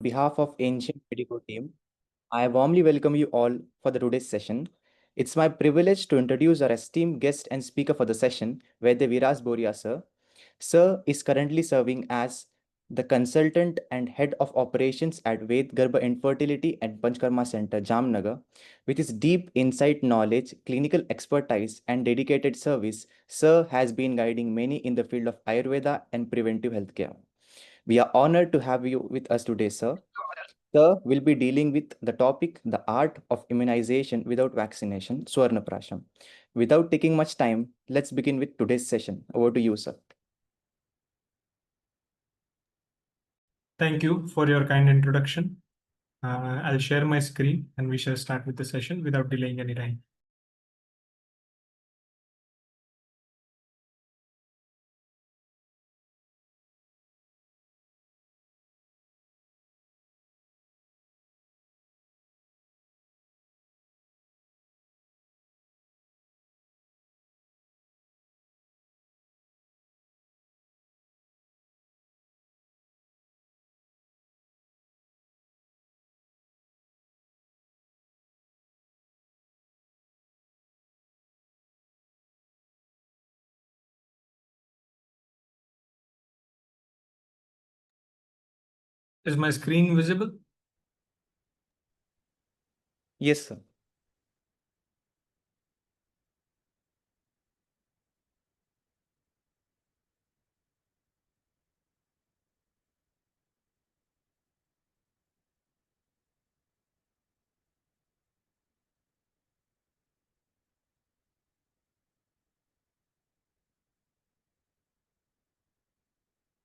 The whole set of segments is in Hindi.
behalf of Ancient Medico team, I warmly welcome you all for the today's session. It's my privilege to introduce our esteemed guest and speaker for the session, Vaidya Viras Boria sir. Sir is currently serving as the consultant and head of operations at Ved Garbha Infertility and Panchkarma Center, Jamnagar. With his deep insight knowledge, clinical expertise, and dedicated service, Sir has been guiding many in the field of Ayurveda and preventive healthcare. We are honored to have you with us today, sir. Sir will be dealing with the topic, the art of immunization without vaccination, Swarna Prasham. Without taking much time, let's begin with today's session. Over to you, sir. Thank you for your kind introduction. I'll share my screen and we shall start with the session without delaying any time. Is my screen visible? Yes, sir.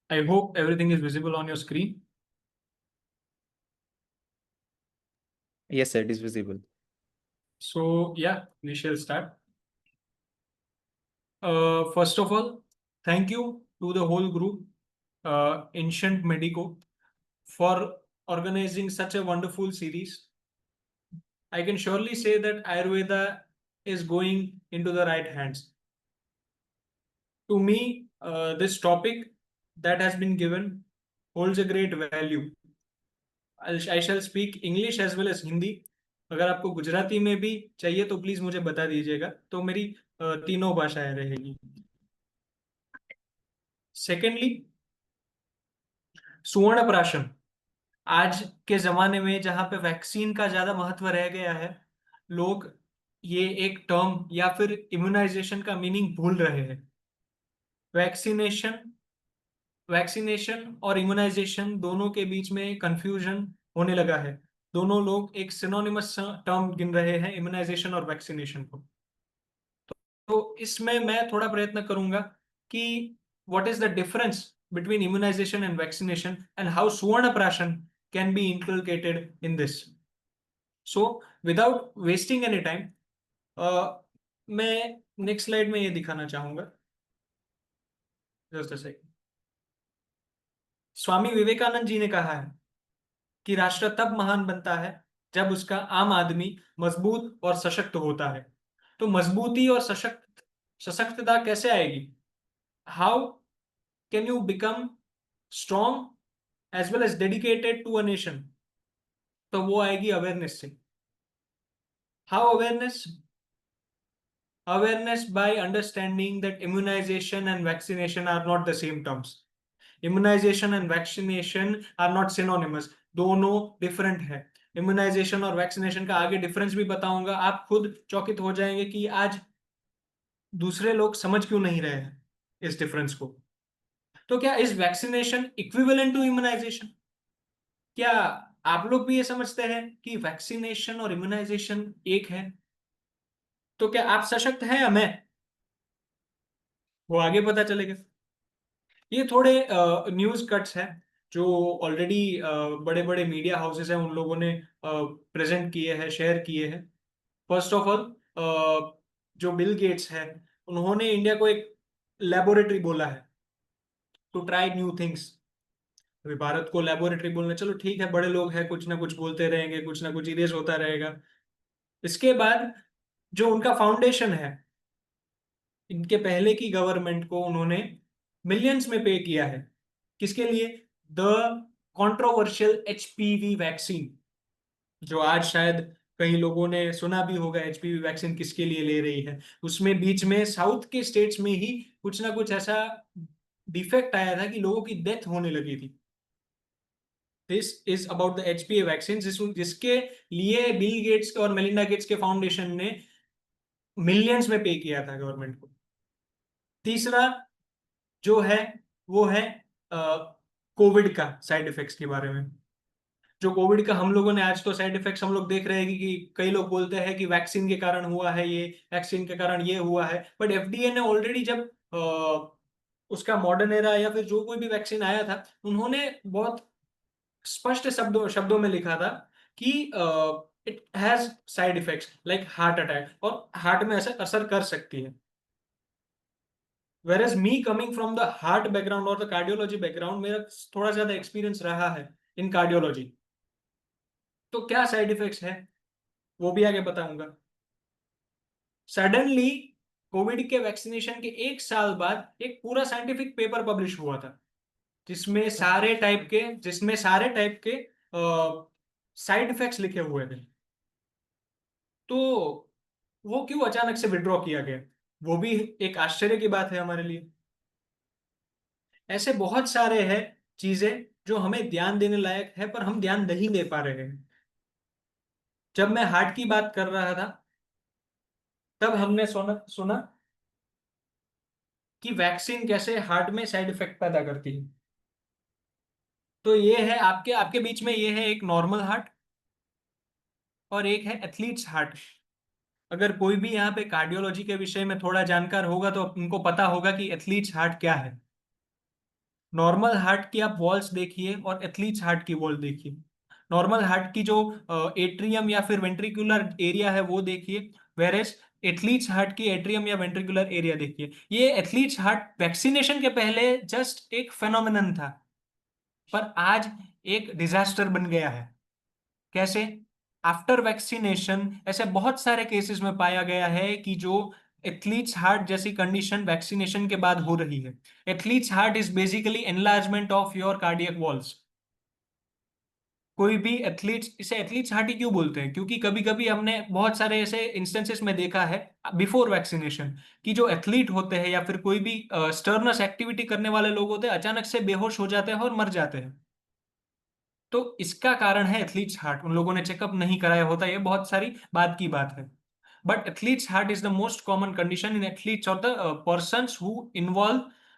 I hope everything is visible on your screen. Yes, sir, it is visible. So yeah, we shall start. First of all, thank you to the whole group, Ancient Medico, for organizing such a wonderful series. I can surely say that Ayurveda is going into the right hands. To me, this topic that has been given holds a great value. I shall speak English as well as Hindi. अगर आपको गुजराती में भी चाहिए तो प्लीज मुझे बता दीजिएगा, तो मेरी तीनों भाषाएं रहेगी. सेकेंडली, सुवर्ण प्राशन. आज के जमाने में जहां पे वैक्सीन का ज्यादा महत्व रह गया है, लोग ये एक टर्म या फिर इम्यूनाइजेशन का मीनिंग भूल रहे हैं. वैक्सीनेशन वैक्सीनेशन और इम्यूनाइजेशन दोनों के बीच में कंफ्यूजन होने लगा है. दोनों लोग एक सिनोनिमस टर्म गिन रहे हैं इम्यूनाइजेशन और वैक्सीनेशन को. तो इसमें मैं थोड़ा प्रयत्न करूंगा कि what is the difference between immunisation and vaccination and how Suvarna Prashan can be inculcated in this. So without wasting any time, मैं नेक्स्ट स्लाइड में ये दिखाना चाहूंगा. Just a second. Swami Vivekananda ji ने कहा है कि राष्ट्र तब महान बनता है जब उसका आम आदमी मजबूत और सशक्त होता है. तो मजबूती और सशक्तता कैसे आएगी? How can you become strong as well as dedicated to a nation? तो वो आएगी अवेयरनेस से. How awareness? Awareness by understanding that immunization and vaccination are not the same terms. Immunization and vaccination are not synonymous. दोनों डिफरेंट है. इम्यूनाइजेशन और वैक्सीनेशन का आगे डिफरेंस भी बताऊंगा. आप खुद चौकित हो जाएंगे कि आज दूसरे लोग समझ क्यों नहीं रहे हैं इस डिफरेंस को. तो क्या is vaccination equivalent to immunization? क्या आप लोग भी ये समझते हैं कि वैक्सीनेशन और इम्यूनाइजेशन एक है? तो क्या आप सशक्त हैं या मैं? वो आगे पता चलेगा. ये थोड़े न्यूज कट्स हैं जो ऑलरेडी बड़े बड़े मीडिया हाउसेस हैं उन लोगों ने प्रेजेंट किए हैं, शेयर किए हैं. फर्स्ट ऑफ ऑल, जो बिल गेट्स है, उन्होंने इंडिया को एक लेबोरेटरी बोला है टू ट्राई न्यू थिंग्स. अभी भारत को लेबोरेटरी बोलना, चलो ठीक है, बड़े लोग हैं, कुछ ना कुछ बोलते रहेंगे, कुछ ना कुछ इरेज होता रहेगा. इसके बाद जो उनका फाउंडेशन है, इनके पहले की गवर्नमेंट को उन्होंने मिलियंस में पे किया है. किसके लिए? द कंट्रोवर्शियल एचपीवी वैक्सीन, जो आज शायद कई लोगों ने सुना भी होगा एचपीवी वैक्सीन किसके लिए ले रही है। उसमें बीच में साउथ के स्टेट्स में ही कुछ ना कुछ ऐसा डिफेक्ट आया था कि लोगों की डेथ होने लगी थी। This is about the HPV vaccine, जिसके लिए बिल गेट्स और मेलिंडा गेट्स के फाउंडेशन ने मिलियंस में पे किया था गवर्नमेंट को। तीसरा जो है वो है कोविड का साइड इफेक्ट्स के बारे में। जो कोविड का हम लोगों ने आज तो साइड इफेक्ट्स हम लोग देख रहे हैं कि कई लोग बोलते हैं कि वैक्सीन के कारण हुआ है, ये वैक्सीन के कारण ये हुआ है, बट एफडीए ने ऑलरेडी जब उसका मॉडर्नेरा या फिर जो कोई भी वैक्सीन आया था, उन्होंने बहुत स्पष्ट शब्दों शब्दों में लिखा था कि it has side effects like heart attack, और हार्ट में असर असर कर सकती है। Whereas me coming from the heart background और the cardiology background, मेरा थोड़ा ज्यादा एक्सपीरियंस रहा है इन कार्डियोलॉजी। तो क्या साइड इफेक्ट्स है वो भी आगे बताऊंगा। सडनली कोविड के वैक्सीनेशन के एक साल बाद एक पूरा साइंटिफिक पेपर पब्लिश हुआ था, जिसमें सारे टाइप के साइड इफेक्ट्स लिखे हुए थे। तो वो क्यों अचानक से विड्रॉ किया गया, वो भी एक आश्चर्य की बात है हमारे लिए। ऐसे बहुत सारे हैं चीजें जो हमें ध्यान देने लायक है, पर हम ध्यान नहीं दे पा रहे हैं। जब मैं हार्ट की बात कर रहा था, तब हमने सुना सुना कि वैक्सीन कैसे हार्ट में साइड इफेक्ट पैदा करती है। तो ये है आपके आपके बीच में, ये है एक नॉर्मल हार्ट और एक है एथलीट्स हार्ट। अगर कोई भी यहाँ पे कार्डियोलॉजी के विषय में थोड़ा जानकार होगा तो उनको पता होगा कि एथलीट्स हार्ट क्या है। नॉर्मल हार्ट की आप वॉल्स देखिए और एथलीट्स हार्ट की वॉल देखिए। नॉर्मल हार्ट की जो एट्रियम या फिर वेंट्रिकुलर एरिया है वो देखिए, वेरेस एथलीट्स हार्ट की एट्रियम या वेंट्रिकुलर एरिया देखिए। ये एथलीट्स हार्ट वैक्सीनेशन के पहले जस्ट एक फेनोमेनन था, पर आज एक डिजास्टर बन गया है। कैसे? आफ्टर वैक्सीनेशन ऐसे बहुत सारे केसेस में पाया गया है कि जो एथलीट्स हार्ट जैसी कंडीशन वैक्सीनेशन के बाद हो रही है। Athletes heart is basically enlargement of your cardiac walls. कोई भी एथलीट्स, इसे एथलीट्स हार्ट ही क्यों बोलते हैं, क्योंकि कभी कभी हमने बहुत सारे ऐसे इंस्टेंसेस में देखा है बिफोर वैक्सीनेशन कि जो एथलीट होते हैं या फिर कोई भी स्टर्नस एक्टिविटी करने वाले लोग होते हैं, अचानक से बेहोश हो जाते हैं और मर जाते हैं। तो इसका कारण है एथलीट्स हार्ट। उन लोगों ने चेकअप नहीं कराया होता, ये बहुत सारी बात की बात है। But athletes heart is the most common condition in athletes और the persons who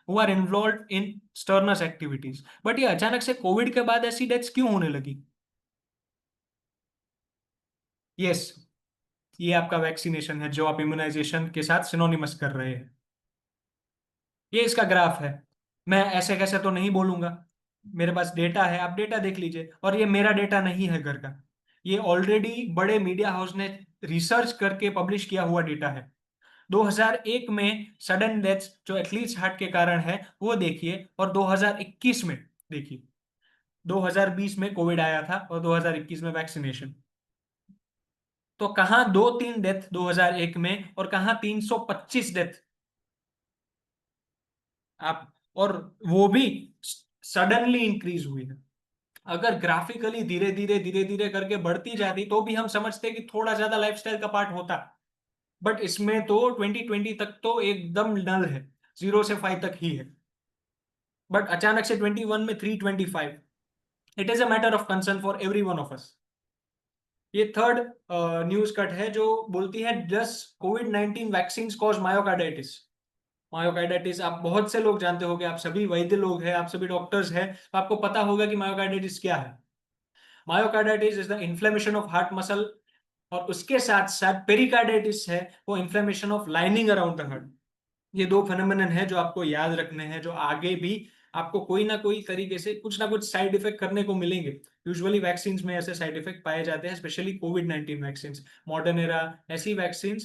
are involved in strenuous activities. But ये अचानक से कोविड के बाद ऐसी डेथ्स क्यों होने लगी? यस, ये आपका वैक्सीनेशन है जो आप इम्यूनाइजेशन के साथ सिनोनिमस कर रहे हैं। ये इसका ग्राफ है। मैं ऐसे कैसे तो नहीं बोलूंगा, मेरे पास डेटा है, आप डेटा देख लीजिए। और ये मेरा डेटा नहीं है घर का, ये ऑलरेडी बड़े मीडिया हाउस ने रिसर्च करके पब्लिश किया हुआ डेटा है। 2001 में सडन डेथ्स जो एथलीट्स हार्ट के कारण है वो देखिए, और 2021 में देखिए। 2020 में कोविड आया था और 2021 में वैक्सीनेशन। तो कहां 2-3 डेथ 2001 में और कहां 325 डेथ आप, और वो भी सडनली इंक्रीज हुई है। अगर ग्राफिकली धीरे धीरे करके बढ़ती जाती तो भी हम समझते कि थोड़ा ज्यादा लाइफस्टाइल का पार्ट होता। बट इसमें तो 2020 तक तो एकदम नल है, 0 से 5 तक ही है। बट अचानक से 21 में 325, it is a matter of concern for every one of us. ये थर्ड न्यूज कट है जो बोलती है, डस कोविड-19 वैक्सीन कॉज मायोकार्डाइटिस। मायोकार्डाइटिस आप बहुत से लोग जानते होंगे, आप सभी वैद्य लोग हैं, आप सभी डॉक्टर्स हैं, तो आपको पता होगा कि मायोकार्डाइटिस क्या है। Myocarditis is the inflammation of heart muscle, और उसके साथ साथ पेरिकार्डाइटिस है, वो inflammation of lining around the heart. ये दो फेनोमेनन है जो आपको याद रखने हैं, जो आगे भी आपको कोई ना कोई तरीके से कुछ ना कुछ साइड इफेक्ट करने को मिलेंगे। यूजुअली वैक्सीन में ऐसे साइड इफेक्ट पाए जाते हैं, स्पेशली कोविड-19 वैक्सीन, मॉडर्नेरा, ऐसी वैक्सीन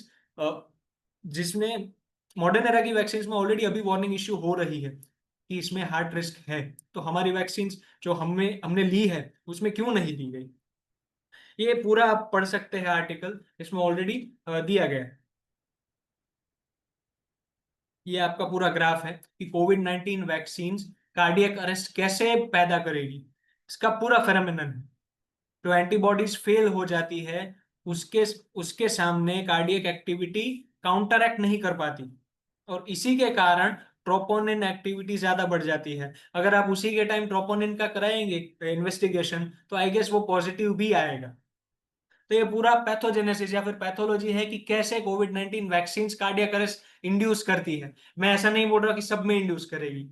जिसमें मॉडर्नेरा की वैक्सीन में ऑलरेडी अभी वार्निंग इश्यू हो रही है कि इसमें हार्ट रिस्क है। तो हमारी वैक्सीन जो हमने हमने ली है उसमें क्यों नहीं दी गई? ये पूरा आप पढ़ सकते हैं आर्टिकल, इसमें ऑलरेडी दिया गया है। ये आपका पूरा ग्राफ है कि कोविड-19 वैक्सीन कार्डियक अरेस्ट कैसे पैदा करेगी। इसका पूरा फेनोमेनन है। तो एंटीबॉडीज फेल हो जाती है, उसके उसके सामने कार्डियक एक्टिविटी काउंटरएक्ट नहीं कर पाती, और इसी के कारण ट्रोपोनिन एक्टिविटी ज्यादा बढ़ जाती है। अगर आप उसी के टाइम ट्रोपोनिन का कराएंगे इन्वेस्टिगेशन, तो आई गेस वो पॉजिटिव भी आएगा। तो ये पूरा पैथोजेनेसिस या फिर पैथोलॉजी है कि कैसे कोविड-19 वैक्सीन कार्डियक अरेस्ट इंड्यूस करती है। मैं ऐसा नहीं बोल रहा कि सब में इंड्यूस करेगी,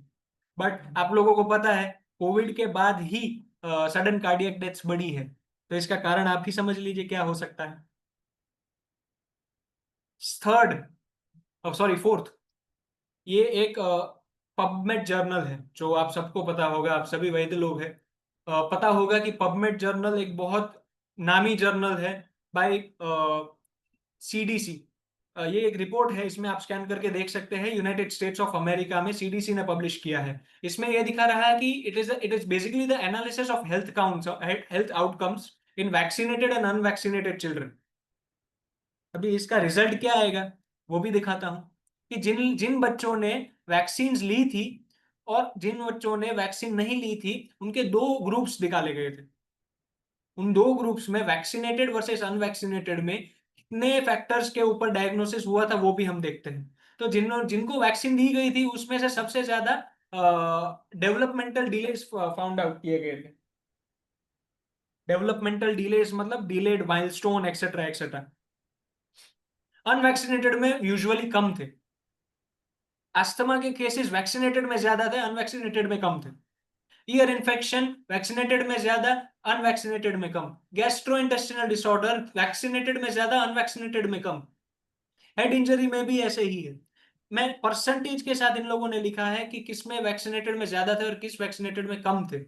बट आप लोगों को पता है कोविड के बाद ही सडन कार्डियक डेथ्स बढ़ी है। तो इसका कारण आप ही समझ लीजिए क्या हो सकता है। थर्ड, सॉरी फोर्थ, ये एक पबमेड जर्नल है, जो आप सबको पता होगा, आप सभी वैध लोग हैं। पता होगा कि पबमेड जर्नल एक बहुत नामी जर्नल है बाय सीडीसी। ये एक रिपोर्ट है, इसमें आप स्कैन करके देख सकते हैं, यूनाइटेड स्टेट्स ऑफ अमेरिका में सीडीसी ने पब्लिश किया है। इसमें यह दिखा रहा है कि it is basically the analysis of health counts, health outcomes in vaccinated and unvaccinated children. अभी इसका रिजल्ट क्या आएगा वो भी दिखाता हूं, कि जिन जिन बच्चों ने वैक्सीन ली थी और जिन बच्चों ने वैक्सीन नहीं ली थी, उनके दो ग्रुप्स निकाले गए थे। उन दो ग्रुप्स में वैक्सीनेटेड वर्सेस अनवैक्सीनेटेड में कितने फैक्टर्स के ऊपर डायग्नोसिस हुआ था वो भी हम देखते हैं। तो जिनको वैक्सीन दी गई थी उसमें से सबसे ज्यादा डेवलपमेंटल डिलेस फाउंड आउट किए गए थे। डेवलपमेंटल डिलेस मतलब delayed milestone etcetera etcetera. Unvaccinated में यूजुअली कम थे। अस्थमा के केसेस वैक्सीनेटेड में ज्यादा थे, अनवैक्सीनेटेड में कम थे। ईयर इन्फेक्शन वैक्सीनेटेड में ज्यादा, अनवैक्सीनेटेड में कम। गैस्ट्रोइंटेस्टिनल डिसऑर्डर वैक्सीनेटेड में ज्यादा, अनवैक्सीनेटेड में कम। हेड इंजरी में भी ऐसे ही है। मैं परसेंटेज के साथ इन लोगों ने लिखा है कि किस में वैक्सीनेटेड में ज्यादा थे और किस वैक्सीनेटेड में कम थे।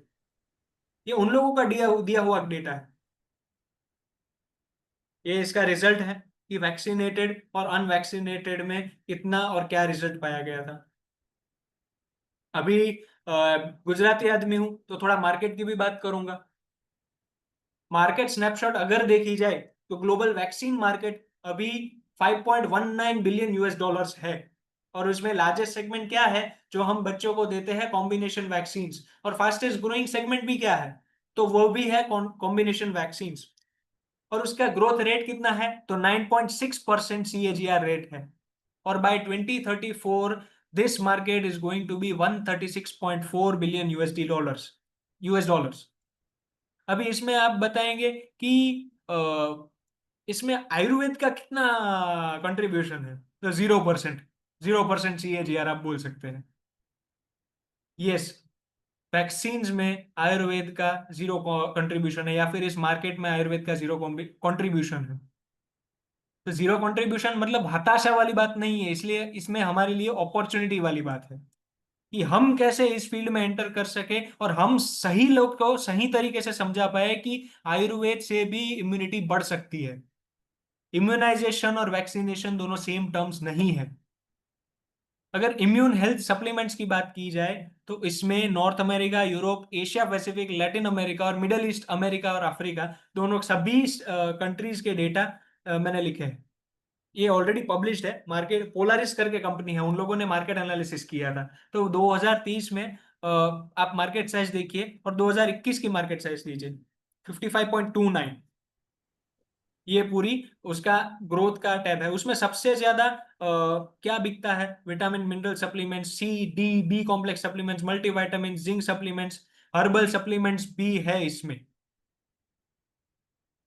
ये उन लोगों का दिया दिया हुआ डेटा है। ये इसका रिजल्ट है कि वैक्सीनेटेड और अनवैक्सीनेटेड में कितना और क्या रिजल्ट पाया गया था। अभी गुजराती आदमी हूं तो थोड़ा मार्केट की भी बात करूंगा। मार्केट स्नैपशॉट अगर देखी जाए तो ग्लोबल वैक्सीन मार्केट अभी 5.19 बिलियन यूएस डॉलर्स है। और उसमें लार्जेस्ट सेगमेंट क्या है जो हम बच्चों को देते हैं? Combination vaccine. और फास्टेस्ट ग्रोइंग सेगमेंट भी क्या है? तो वो भी है कॉम्बिनेशन वैक्सीन। और उसका ग्रोथ रेट कितना है? तो 9.6% CAGR रेट है। और by 2034 this market is going to be 136.4 billion USD dollars, US dollars. अभी इसमें आप बताएंगे कि इसमें आयुर्वेद का कितना कंट्रीब्यूशन है? तो 0%। 0% CAGR आप बोल सकते हैं। यस, वैक्सीन्स में आयुर्वेद का जीरो कंट्रीब्यूशन है, या फिर इस मार्केट में आयुर्वेद का जीरो कंट्रीब्यूशन है। तो जीरो कंट्रीब्यूशन मतलब हताशा वाली बात नहीं है, इसलिए इसमें हमारे लिए अपॉर्चुनिटी वाली बात है कि हम कैसे इस फील्ड में एंटर कर सके, और हम सही लोग को सही तरीके से समझा पाए कि आयुर्वेद से भी इम्यूनिटी बढ़ सकती है। इम्यूनाइजेशन और वैक्सीनेशन दोनों सेम टर्म्स नहीं है। अगर इम्यून हेल्थ सप्लीमेंट्स की बात की जाए तो इसमें north America, Europe, Asia Pacific, Latin America और मिडल ईस्ट अमेरिका और अफ्रीका, दोनों सभी कंट्रीज के डेटा मैंने लिखे हैं। ये ऑलरेडी पब्लिश्ड है। मार्केट पोलारिस करके कंपनी है, उन लोगों ने मार्केट एनालिसिस किया था। तो 2030 में आप मार्केट साइज देखिए और 2021 की मार्केट साइज लीजिए, 55.29। ये पूरी उसका ग्रोथ का टैब है। उसमें सबसे ज्यादा क्या बिकता है? Vitamin mineral supplements, C, D, B complex supplements, multivitamin, zinc supplements, herbal supplements भी है इसमें।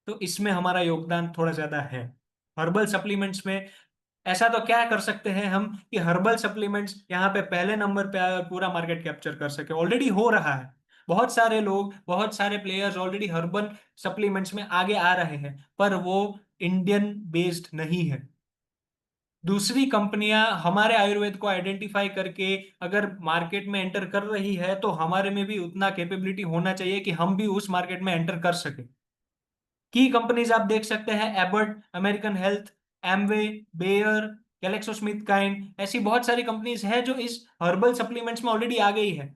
तो इसमें हमारा योगदान थोड़ा ज्यादा है। हर्बल सप्लीमेंट्स में ऐसा तो क्या कर सकते हैं हम कि हर्बल सप्लीमेंट्स यहाँ पे पहले नंबर पे आए और पूरा मार्केट कैप्चर कर सके? ऑलरेडी हो रहा है। बहुत सारे लोग, बहुत सारे प्लेयर्स ऑलरेडी हर्बल सप्लीमेंट्स में आगे आ रहे हैं, पर वो इंडियन बेस्ड नहीं है। दूसरी कंपनियां हमारे आयुर्वेद को आइडेंटिफाई करके अगर मार्केट में एंटर कर रही है, तो हमारे में भी उतना कैपेबिलिटी होना चाहिए कि हम भी उस मार्केट में एंटर कर सके। की कंपनीज आप देख सकते हैं, Abbott, American Health, Amway, Bayer, GlaxoSmithKline, ऐसी बहुत सारी कंपनीज हैं जो इस हर्बल सप्लीमेंट्स में ऑलरेडी आ गई है।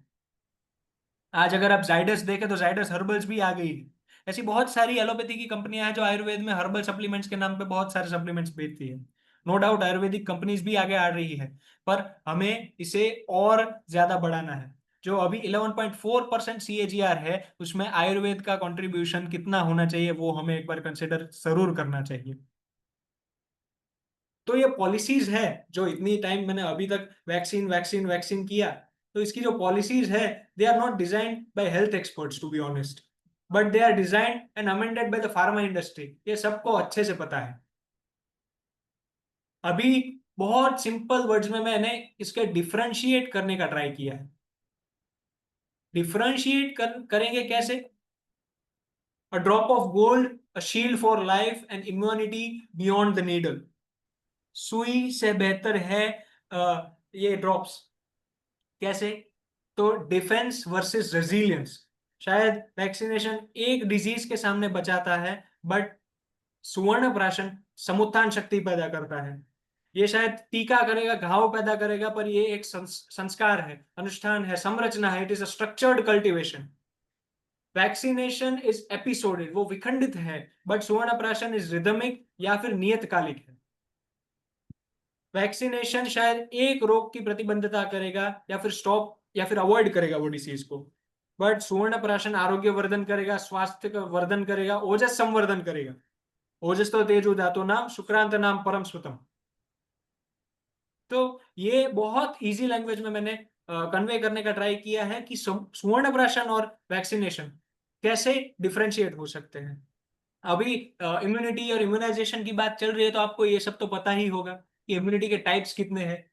आज अगर आप जाइडस देखें तो जाइडस हर्बल्स भी आ गई है। ऐसी बहुत सारी एलोपैथी की कंपनियां हैं जो आयुर्वेद में हर्बल सप्लीमेंट्स के नाम पे बहुत सारे सप्लीमेंट्स बेचती है। नो डाउट आयुर्वेदिक कंपनीज भी आगे आ रही है, पर हमें इसे और ज्यादा बढ़ाना है। जो अभी 11.4% CAGR है, उसमें आयुर्वेद का कंट्रीब्यूशन कितना होना चाहिए वो हमें एक बार कंसिडर जरूर करना चाहिए। तो ये पॉलिसीज है जो इतनी टाइम मैंने अभी तक वैक्सीन वैक्सीन वैक्सीन किया, तो इसकी जो पॉलिसीज है they are not designed by health experts to be honest, but they are designed and amended by the pharma industry. ये सबको अच्छे से पता है। अभी बहुत सिंपल वर्ड्स में मैंने इसके डिफरेंशिएट करने का ट्राई किया है। करेंगे कैसे? A drop of gold, a shield for life and immunity beyond the needle. सुई से बेहतर है ये ड्रॉप्स। कैसे? तो डिफेंस वर्सेस रेजिलियंस। शायद वैक्सीनेशन एक डिजीज के सामने बचाता है, बट सुवर्ण प्राशन समुत्थान शक्ति पैदा करता है। ये शायद टीका करेगा, घाव पैदा करेगा, पर ये एक संस्कार है, अनुष्ठान है, संरचना है। It is a structured cultivation. Vaccination is episodic, वो विखंडित है, बट सुवर्ण प्राशन इज रिदमिक या फिर नियतकालिक है। वैक्सीनेशन शायद एक रोग की प्रतिबंधता करेगा या फिर स्टॉप या फिर अवॉइड करेगा वो डिसीज को, बट सुवर्ण प्राशन आरोग्य वर्धन करेगा, स्वास्थ्य का वर्धन करेगा, ओजस संवर्धन करेगा। ओजस तो तेजो धातु नाम शुक्रांत नाम परम सुतम। तो ये बहुत इजी लैंग्वेज में मैंने कन्वे करने का ट्राई किया है कि सुवर्ण प्राशन और वैक्सीनेशन कैसे डिफरेंशिएट हो सकते हैं। अभी इम्यूनिटी और इम्यूनाइजेशन की बात चल रही है, तो आपको ये सब तो पता ही होगा कि इम्यूनिटी के टाइप्स कितने हैं।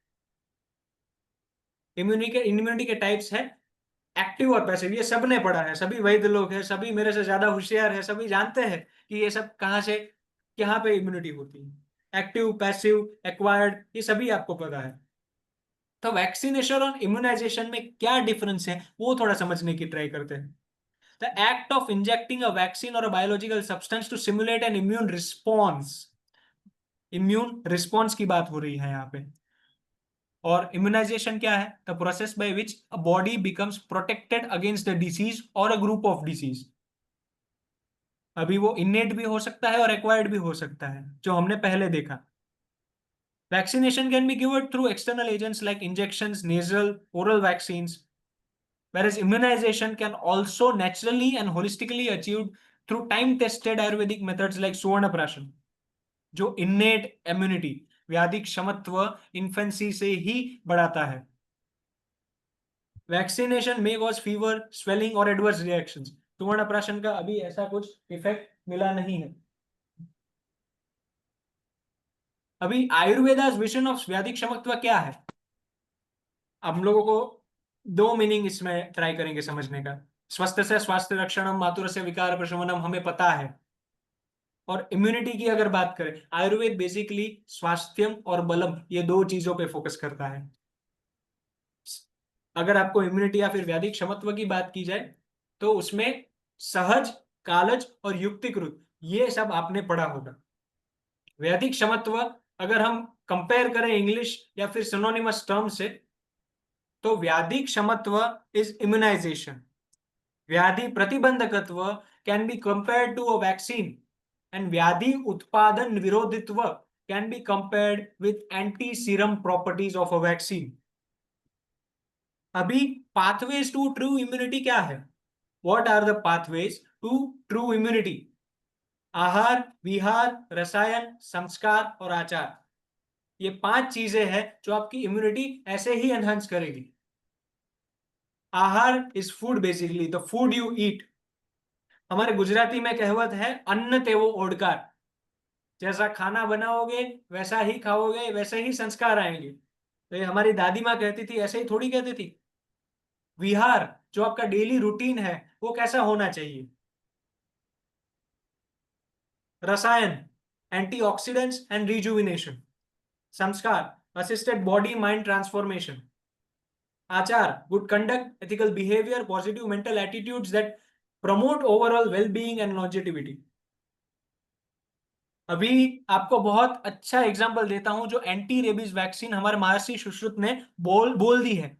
इम्यूनिटी के टाइप्स है एक्टिव और पैसिव। ये सबने पढ़ा है, सभी वैद्य लोग हैं, सभी मेरे से ज्यादा होशियार है, सभी जानते हैं कि ये सब कहाँ से कहाँ पे इम्यूनिटी होती है। एक्टिव, पैसिव, एक्वायर्ड, ये सभी आपको पता है। तो वैक्सीनेशन और इम्यूनाइजेशन में क्या डिफरेंस है वो थोड़ा समझने की ट्राई करते हैं। The act of injecting a vaccine और a biological substance to stimulate an immune response. Immune response की बात हो रही है यहाँ पे। और इम्यूनाइजेशन क्या है? The process by which a body becomes protected against the disease और अ ग्रुप ऑफ डिसीज। अभी वो इनेट भी हो सकता है और एक्वायर्ड भी हो सकता है, जो हमने पहले देखा। Vaccination can be given through external agents like injections, nasal, oral vaccines, whereas immunization can also naturally and holistically achieved through time tested ayurvedic methods like सुवर्ण प्राशन, जो innate immunity, व्याधि क्षमत्व इन्फेंसी से ही बढ़ाता है। Vaccination may cause fever, swelling और adverse reactions। सुवर्ण प्राशन का अभी ऐसा कुछ इफेक्ट मिला नहीं है। अभी आयुर्वेदा's विजन ऑफ व्याधि क्षमत्व क्या है? हम लोगों को दो मीनिंग इसमें ट्राई करेंगे समझने का। स्वस्थ से स्वास्थ्य रक्षणम, मातुर से विकार प्रशमनम, हमें पता है। और इम्यूनिटी की अगर बात करें, आयुर्वेद बेसिकली स्वास्थ्यम और बलम, ये दो चीजों पे फोकस करता है। अगर आपको इम्यूनिटी या फिर व्याधि क्षमत्व की बात की जाए, तो उसमें सहज, कालज और युक्तिकृत, ये सब आपने पढ़ा होगा। व्याधि क्षमत्व अगर हम कंपेयर करें इंग्लिश या फिर सिनोनिमस टर्म से, तो व्याधि क्षमत्व इज इम्यूनाइजेशन। व्याधि प्रतिबंधकत्व can be compared to a vaccine, and व्याधि उत्पादन विरोधित्व can be compared with anti serum properties of a vaccine. अभी पाथवेज टू ट्रू इम्यूनिटी क्या है? What are the pathways to true immunity? आहार, विहार, रसायन, संस्कार और आचार, ये पांच चीजें हैं जो आपकी इम्यूनिटी ऐसे ही एनहांस करेगी। आहार is food, basically the food you eat. हमारे गुजराती में कहावत है, अन्न तेवो ओडकार। जैसा खाना बनाओगे वैसा ही खाओगे, वैसे ही संस्कार आएंगे। तो ये हमारी दादी माँ कहती थी, ऐसे ही थोड़ी कहती थी। विहार, जो आपका डेली रूटीन है, वो कैसा होना चाहिए? रसायन, एंटीऑक्सीडेंट्स एंड रिजुविनेशन। संस्कार, असिस्टेड बॉडी माइंड ट्रांसफॉर्मेशन। आचार, good conduct, ethical behaviour, positive mental attitudes that promote overall wellbeing and longevity. अभी आपको बहुत अच्छा एग्जांपल देता हूं, जो एंटी रेबीज वैक्सीन हमारे महर्षि सुश्रुत ने बोल दी है।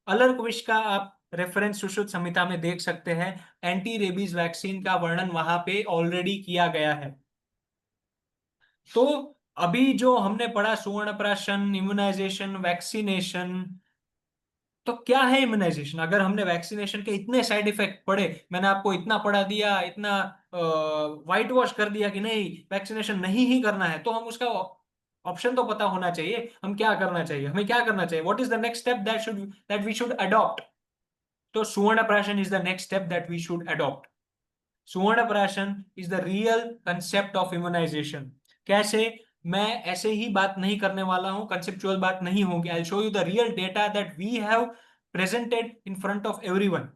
अलर्क विश का आप रेफरेंस सुश्रुत संहिता में देख सकते हैं। एंटी रेबीज वैक्सीन का वर्णन वहां पे ऑलरेडी किया गया है। तो अभी जो हमने पढ़ा, सुवर्ण प्राशन, इम्यूनाइजेशन, वैक्सीनेशन, तो क्या है इम्यूनाइजेशन? अगर हमने वैक्सीनेशन के इतने साइड इफेक्ट पढ़े, मैंने आपको इतना पढ़ा दिया, इतना वाइट वॉश कर दिया कि नहीं वैक्सीनेशन नहीं ही करना है, तो हम उसका ऑप्शन तो पता होना चाहिए, हम क्या करना चाहिए, हमें क्या करना चाहिए, what is the next step that we should adopt. तो Suvarna Prashan is the next step that we should adopt. Suvarna Prashan is the real concept of immunization. कैसे? मैं ऐसे ही बात नहीं करने वाला हूं, कंसेप्चुअल बात नहीं होगी। I show you the real data that we have presented in front of everyone.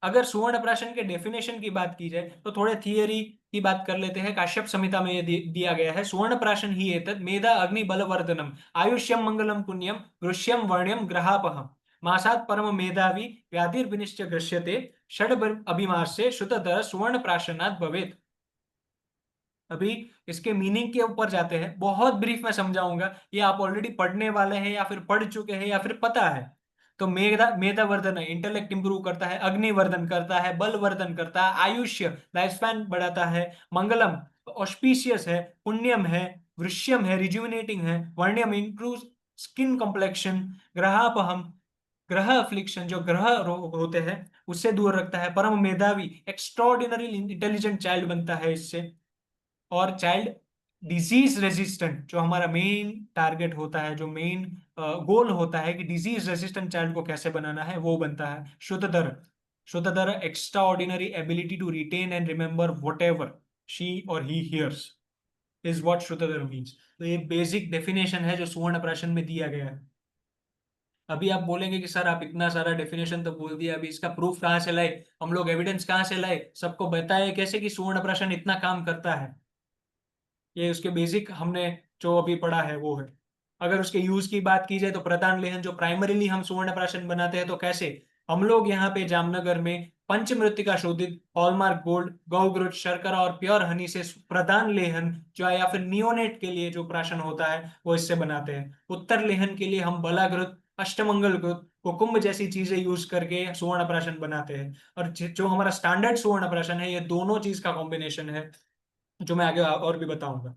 अगर सुवर्ण प्राशन के डेफिनेशन की बात की जाए तो थोड़े थियरी की बात कर लेते हैं। काश्यप संहिता में ये दिया गया है, सुवर्ण प्राशन ही एतत् मेधा अग्नि बलवर्धनम आयुष्यम मंगलम पुण्यम वृष्यम वर्ण्यम ग्रहापहम मासात् परम मेधावी व्याधिर्विनिश्च गृह्यते षड अभिमास्य श्रुतधर सुवर्ण प्राशनात् भवेत्। अभी इसके मीनिंग के ऊपर जाते हैं, बहुत ब्रीफ में समझाऊंगा, ये आप ऑलरेडी पढ़ने वाले हैं या फिर पढ़ चुके हैं या फिर पता है। तो मेधावर्धन है, इंटेलेक्ट इंप्रूव करता है, अग्निवर्धन करता है, बलवर्धन करता है, आयुष्य लाइफ स्पैन बढ़ाता है, मंगलम ऑस्पिशियस है, पुण्यम है, वृष्यम है रिज्यूमिनेटिंग है, वर्ण्यम इंप्रूव स्किन कॉम्प्लेक्शन, ग्रहापहम ग्रह अफ्लिक्शन जो ग्रह रोग होते हैं उससे दूर रखता है, परम मेधावी एक्स्ट्रॉर्डिनरी इंटेलिजेंट चाइल्ड बनता है इससे, और चाइल्ड डिजीज रेजिस्टेंट जो हमारा मेन टारगेट होता है, जो मेन गोल होता है कि डिजीज रेजिस्टेंट चाइल्ड को कैसे बनाना है, वो बनता है। शुद्धधर extraordinary ability to retain and remember whatever she or he hears is what शुद्धधर मीन्स। तो ये बेसिक डेफिनेशन है जो सुवर्ण प्राशन में दिया गया है। अभी आप बोलेंगे कि सर आप इतना सारा डेफिनेशन तो बोल दिया, अभी इसका प्रूफ कहाँ से लाए, हम लोग एविडेंस कहाँ से लाए, सबको बताए कैसे कि सुवर्ण प्राशन इतना काम करता है। ये उसके बेसिक हमने जो अभी पढ़ा है वो है। अगर उसके यूज की बात की जाए तो प्रधान लेहन जो प्राइमरीली हम सुवर्ण प्राशन बनाते हैं, तो कैसे हम लोग यहाँ पे जामनगर में पंचमृत्तिका शोधित हॉलमार्क गोल्ड गौ शर्करा और प्योर हनी से प्रधान लेहन जो है, या फिर नियोनेट के लिए जो प्राशन होता है वो इससे बनाते हैं। उत्तर लेहन के लिए हम बलाघृत अष्टमंगल घृत कुकुम्भ जैसी चीजें यूज करके सुवर्ण प्राशन बनाते हैं। और जो हमारा स्टैंडर्ड सुवर्ण प्राशन है, ये दोनों चीज का कॉम्बिनेशन है जो मैं आगे और भी बताऊंगा।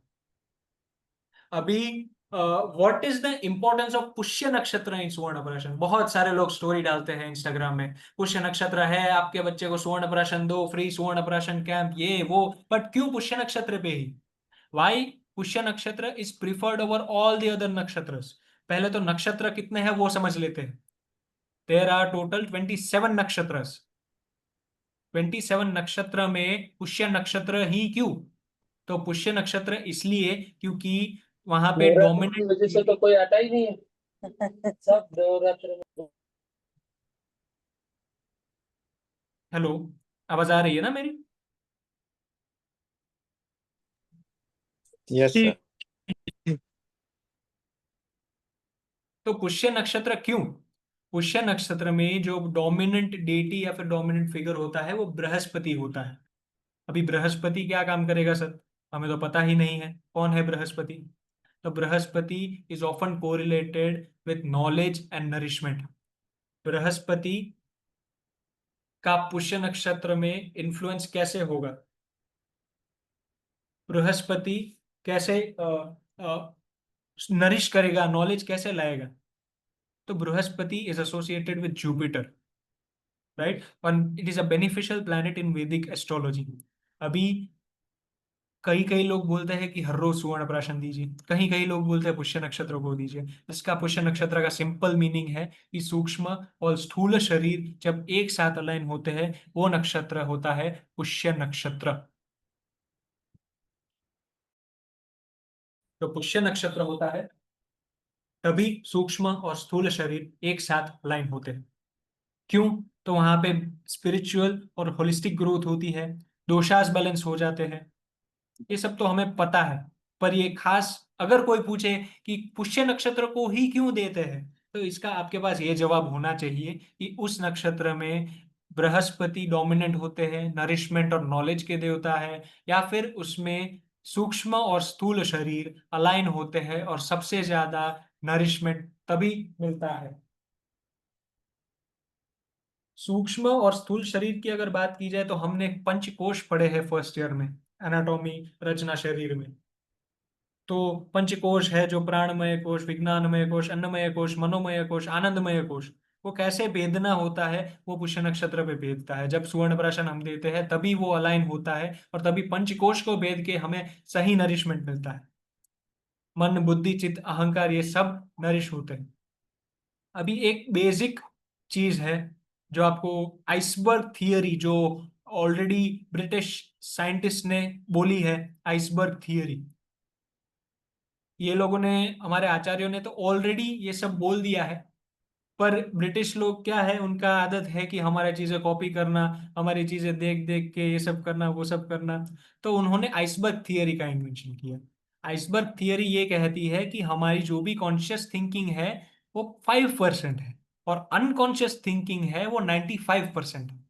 अभी what is the importance of Pushya nakshatra in सुवर्ण प्राशन? बहुत सारे लोग स्टोरी डालते हैं इंस्टाग्राम में, पुष्य नक्षत्र है आपके बच्चे को सुवर्ण प्राशन दो, फ्री सुवर्ण प्राशन कैंप, ये वो, बट क्यों पुष्य नक्षत्र पे ही? वाई पुष्य नक्षत्र is preferred over all the other नक्षत्र? पहले तो नक्षत्र कितने हैं वो समझ लेते हैं। देयर आर टोटल 27 नक्षत्र। 27 नक्षत्र में पुष्य नक्षत्र ही क्यों? तो पुष्य नक्षत्र इसलिए क्योंकि वहां पे नवरात्र की वजह से डोमिनेंट। तो कोई आता ही नहीं है। सब नवरात्र में। हेलो, आवाज आ रही है ना मेरी? Yes, sir. तो पुष्य नक्षत्र क्यों? पुष्य नक्षत्र में जो डोमिनेंट डेटी या फिर डोमिनेंट फिगर होता है वो बृहस्पति होता है। अभी बृहस्पति क्या काम करेगा सर? हमें तो पता ही नहीं है कौन है बृहस्पति। तो Brihaspati is often correlated with knowledge and nourishment. Brihaspati का पुष्य नक्षत्र में इन्फ्लुएंस कैसे होगा? बृहस्पति कैसे नरिश करेगा, नॉलेज कैसे लाएगा? तो Brihaspati is associated with Jupiter, right, और it is a beneficial planet in Vedic astrology. अभी कई कई लोग बोलते हैं कि हर रोज सुवर्ण प्राशन दीजिए, कहीं कहीं लोग बोलते हैं पुष्य नक्षत्र को दीजिए। इसका पुष्य नक्षत्र का सिंपल मीनिंग है कि सूक्ष्म और स्थूल शरीर जब एक साथ अलाइन होते हैं वो नक्षत्र होता है पुष्य नक्षत्र। तो पुष्य नक्षत्र होता है तभी सूक्ष्म और स्थूल शरीर एक साथ अलाइन होते हैं। क्यों? तो वहां पे स्पिरिचुअल और होलिस्टिक ग्रोथ होती है, दोषास बैलेंस हो जाते हैं। ये सब तो हमें पता है, पर ये खास अगर कोई पूछे कि पुष्य नक्षत्र को ही क्यों देते हैं, तो इसका आपके पास ये जवाब होना चाहिए कि उस नक्षत्र में बृहस्पति डोमिनेंट होते हैं, नरिशमेंट और नॉलेज के देवता है, या फिर उसमें सूक्ष्म और स्थूल शरीर अलाइन होते हैं और सबसे ज्यादा नरिशमेंट तभी मिलता है। सूक्ष्म और स्थूल शरीर की अगर बात की जाए तो हमने पंचकोश पढ़े हैं फर्स्ट ईयर में, एनाटॉमी, रचना शरीर में। तो पंचकोश है जो प्राणमय कोश, विज्ञानमय कोश, अन्नमय कोश, मनोमय कोश, आनंदमय कोश, वो कैसे भेदना होता है वो पुष्य नक्षत्र पे भेदता है। जब सुवर्ण प्राशन हम देते हैं तभी वो अलाइन होता है और तभी पंचकोश को भेद के हमें सही नरिशमेंट मिलता है। मन, बुद्धि, चित्त, अहंकार, ये सब नरिश होते हैं। अभी एक बेसिक चीज है जो आपको आइसबर्ग थियरी, जो ऑलरेडी ब्रिटिश साइंटिस्ट ने बोली है, आइसबर्ग थियरी, ये लोगों ने, हमारे आचार्यों ने तो ऑलरेडी ये सब बोल दिया है, पर ब्रिटिश लोग क्या है, उनका आदत है कि हमारी चीजें कॉपी करना, हमारी चीजें देख देख के ये सब करना, वो सब करना। तो उन्होंने आइसबर्ग थियरी का इन्वेंशन किया। आइसबर्ग थियरी ये कहती है कि हमारी जो भी कॉन्शियस थिंकिंग है वो 5% है और अनकॉन्शियस थिंकिंग है वो 95% है।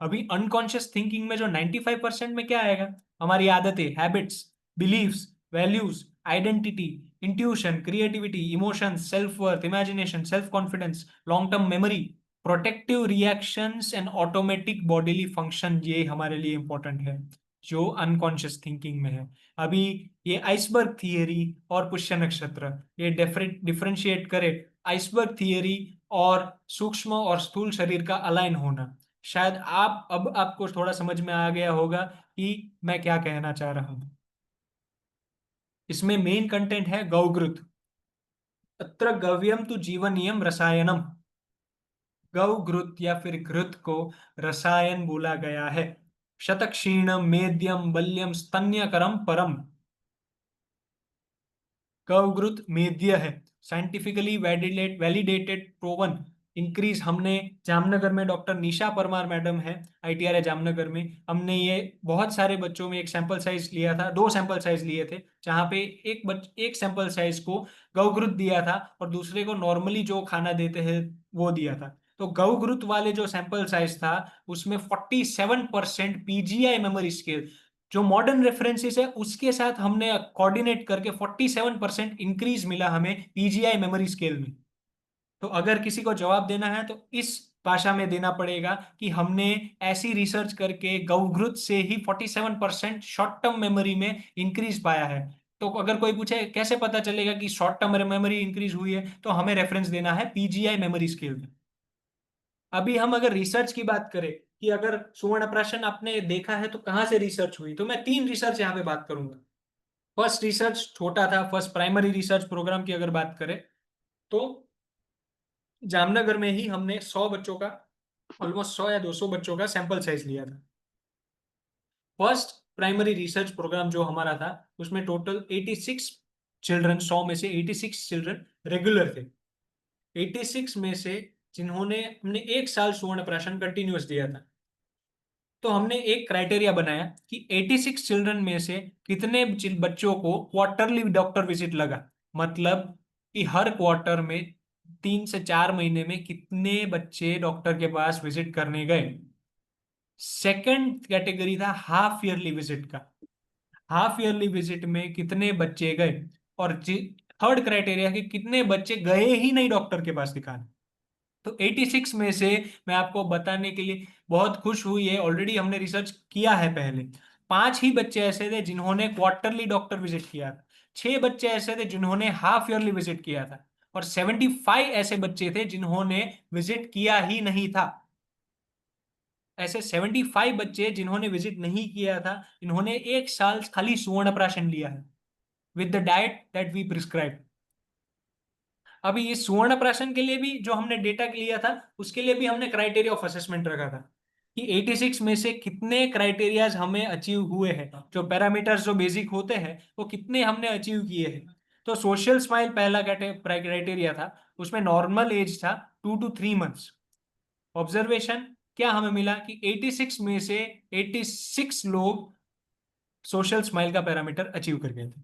अभी अनकॉन्शियस थिंकिंग में जो 95% में क्या आएगा, हमारी आदतें, habits, beliefs, values, identity, intuition, creativity, emotion, self worth, imagination, self confidence, long term memory, protective reactions and automatic bodily function, ये हमारे लिए इंपॉर्टेंट है जो अनकॉन्शियस थिंकिंग में है। अभी ये आइसबर्ग थियरी और पुष्य नक्षत्र ये डिफरेंशिएट करे आइसबर्ग थियरी और सूक्ष्म और स्थूल शरीर का अलाइन होना। शायद आप अब आपको थोड़ा समझ में आ गया होगा कि मैं क्या कहना चाह रहा हूं। इसमें मेन कंटेंट है गौग्रुत। अत्र गव्यम तु जीवनियम रसायनम। गौग्रुत या फिर घृत को रसायन बोला गया है। शतक्षीणम, मेद्यम, बल्यम, स्तन्यकरम परम। गौग्रुत मेद्य है, साइंटिफिकली वैलिडेटेड, प्रोवन, इंक्रीज। हमने जामनगर में डॉक्टर निशा परमार मैडम है, आईटीआर जामनगर में, हमने ये बहुत सारे बच्चों में एक सैंपल साइज लिया था, 2 सैंपल साइज लिए थे, जहां पे एक सैंपल साइज को गौग्रुत दिया था और दूसरे को नॉर्मली जो खाना देते हैं वो दिया था। तो गौग्रुत वाले जो सैंपल साइज था उसमें 47% पीजीआई मेमोरी स्केल, जो मॉडर्न रेफरेंसेस है उसके साथ हमने कोऑर्डिनेट करके 47% इंक्रीज मिला हमें पीजीआई मेमोरी स्केल में। तो अगर किसी को जवाब देना है तो इस भाषा में देना पड़ेगा कि हमने ऐसी रिसर्च करके गौघृत से ही 47% शॉर्ट टर्म मेमोरी में इंक्रीज पाया है। तो अगर कोई पूछे कैसे पता चलेगा कि शॉर्ट टर्म मेमोरी इंक्रीज हुई है, तो हमें रेफरेंस देना है पीजीआई मेमोरी स्केल में। अभी हम अगर रिसर्च की बात करें कि अगर सुवर्ण प्राशन आपने देखा है तो कहाँ से रिसर्च हुई, तो मैं 3 रिसर्च यहाँ पे बात करूंगा। फर्स्ट रिसर्च छोटा था, फर्स्ट प्राइमरी रिसर्च प्रोग्राम की अगर बात करें तो जामनगर में ही हमने 100 बच्चों का, ऑलमोस्ट 100 या 200 बच्चों का सैंपल साइज लिया था। फर्स्ट प्राइमरी रिसर्च प्रोग्राम जो हमारा था उसमें टोटल 86 चिल्ड्रन, 100 में से 86 चिल्ड्रन रेगुलर थे। 86 में से जिन्होंने, हमने 1 साल सुवर्ण प्राशन कंटिन्यूअस दिया था, तो हमने एक क्राइटेरिया बनाया कि 86 चिल्ड्रन में से कितने बच्चों को क्वार्टरली डॉक्टर विजिट लगा, मतलब कि हर क्वार्टर में 3 से 4 महीने में कितने बच्चे डॉक्टर के पास विजिट करने गए। सेकंड कैटेगरी था हाफ ईयरली विजिट का, हाफ ईयरली विजिट में कितने बच्चे गए। और थर्ड क्राइटेरिया कि कितने बच्चे गए ही नहीं डॉक्टर के पास दिखाने। तो 86 में से मैं आपको बताने के लिए बहुत खुश हुई है, ऑलरेडी हमने रिसर्च किया है पहले, 5 ही बच्चे ऐसे थे जिन्होंने क्वार्टरली डॉक्टर विजिट किया था, 6 बच्चे ऐसे थे जिन्होंने हाफ ईयरली विजिट किया था और 75 ऐसे बच्चे थे जिन्होंने विजिट किया ही नहीं था। ऐसे 75 बच्चे जिन्होंने विजिट नहीं किया था, इन्होंने 1 साल खाली सुवर्ण प्राशन लिया है with the diet that we prescribe. अभी ये सुवर्ण प्राशन के लिए भी जो हमने डेटा लिया था उसके लिए भी हमने क्राइटेरिया ऑफ असेसमेंट रखा था कि 86 में से कितने क्राइटेरियाज हमें अचीव हुए हैं, जो पैरामीटर्स जो बेसिक होते हैं वो कितने हमने अचीव किए हैं। तो सोशल स्माइल पहला क्राइटेरिया था, उसमें नॉर्मल एज था 2 to 3 मंथ्स। ऑब्जर्वेशन क्या हमें मिला कि 86 में से 86 लोग सोशल स्माइल का पैरामीटर अचीव कर गए थे।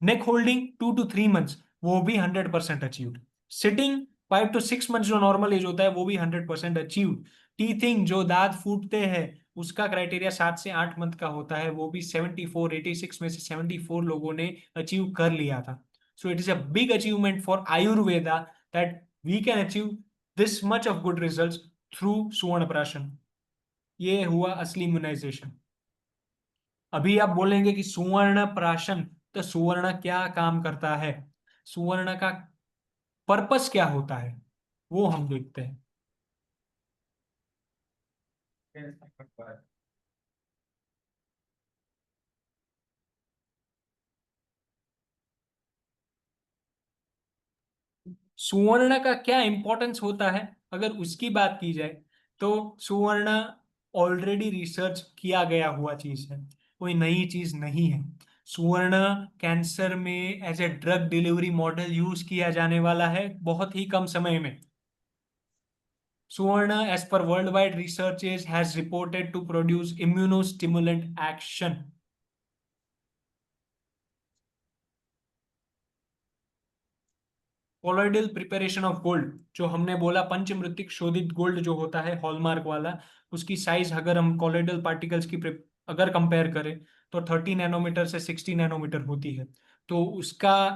नेक होल्डिंग 2 to 3 मंथ्स, वो भी 100% अचीव्ड। सिटिंग 5 to 6 मंथ्स जो नॉर्मल एज होता है वो भी 100% अचीव्ड। टीथिंग जो दांत फूटते हैं उसका क्राइटेरिया 7 से 8 मंथ का होता है, वो भी 74, 86 में से 74 लोगों ने अचीव कर लिया था। So it is a big achievement for Ayurveda that we can achieve this much of good results through Suvarna Prashan. ये हुआ असली इम्यूनाइजेशन। अभी आप बोलेंगे कि सुवर्ण प्राशन तो सुवर्ण क्या काम करता है, सुवर्ण का पर्पस क्या होता है, वो हम देखते हैं। सुवर्ण का क्या इंपॉर्टेंस होता है, अगर उसकी बात की जाए तो सुवर्ण ऑलरेडी रिसर्च किया गया हुआ चीज है, कोई नई चीज नहीं है। सुवर्ण कैंसर में as a drug delivery model use किया जाने वाला है बहुत ही कम समय में। सुवर्ण एज पर world wide researches has reported to produce immunostimulant action. Colloidal preparation of gold, जो हमने बोला पंचमृतिक शोधित गोल्ड जो होता है हॉलमार्क वाला, उसकी साइज अगर हम कोलोइडल पार्टिकल्स की अगर कंपेयर करें तो 30 नैनोमीटर से 60 नैनोमीटर होती है। तो उसका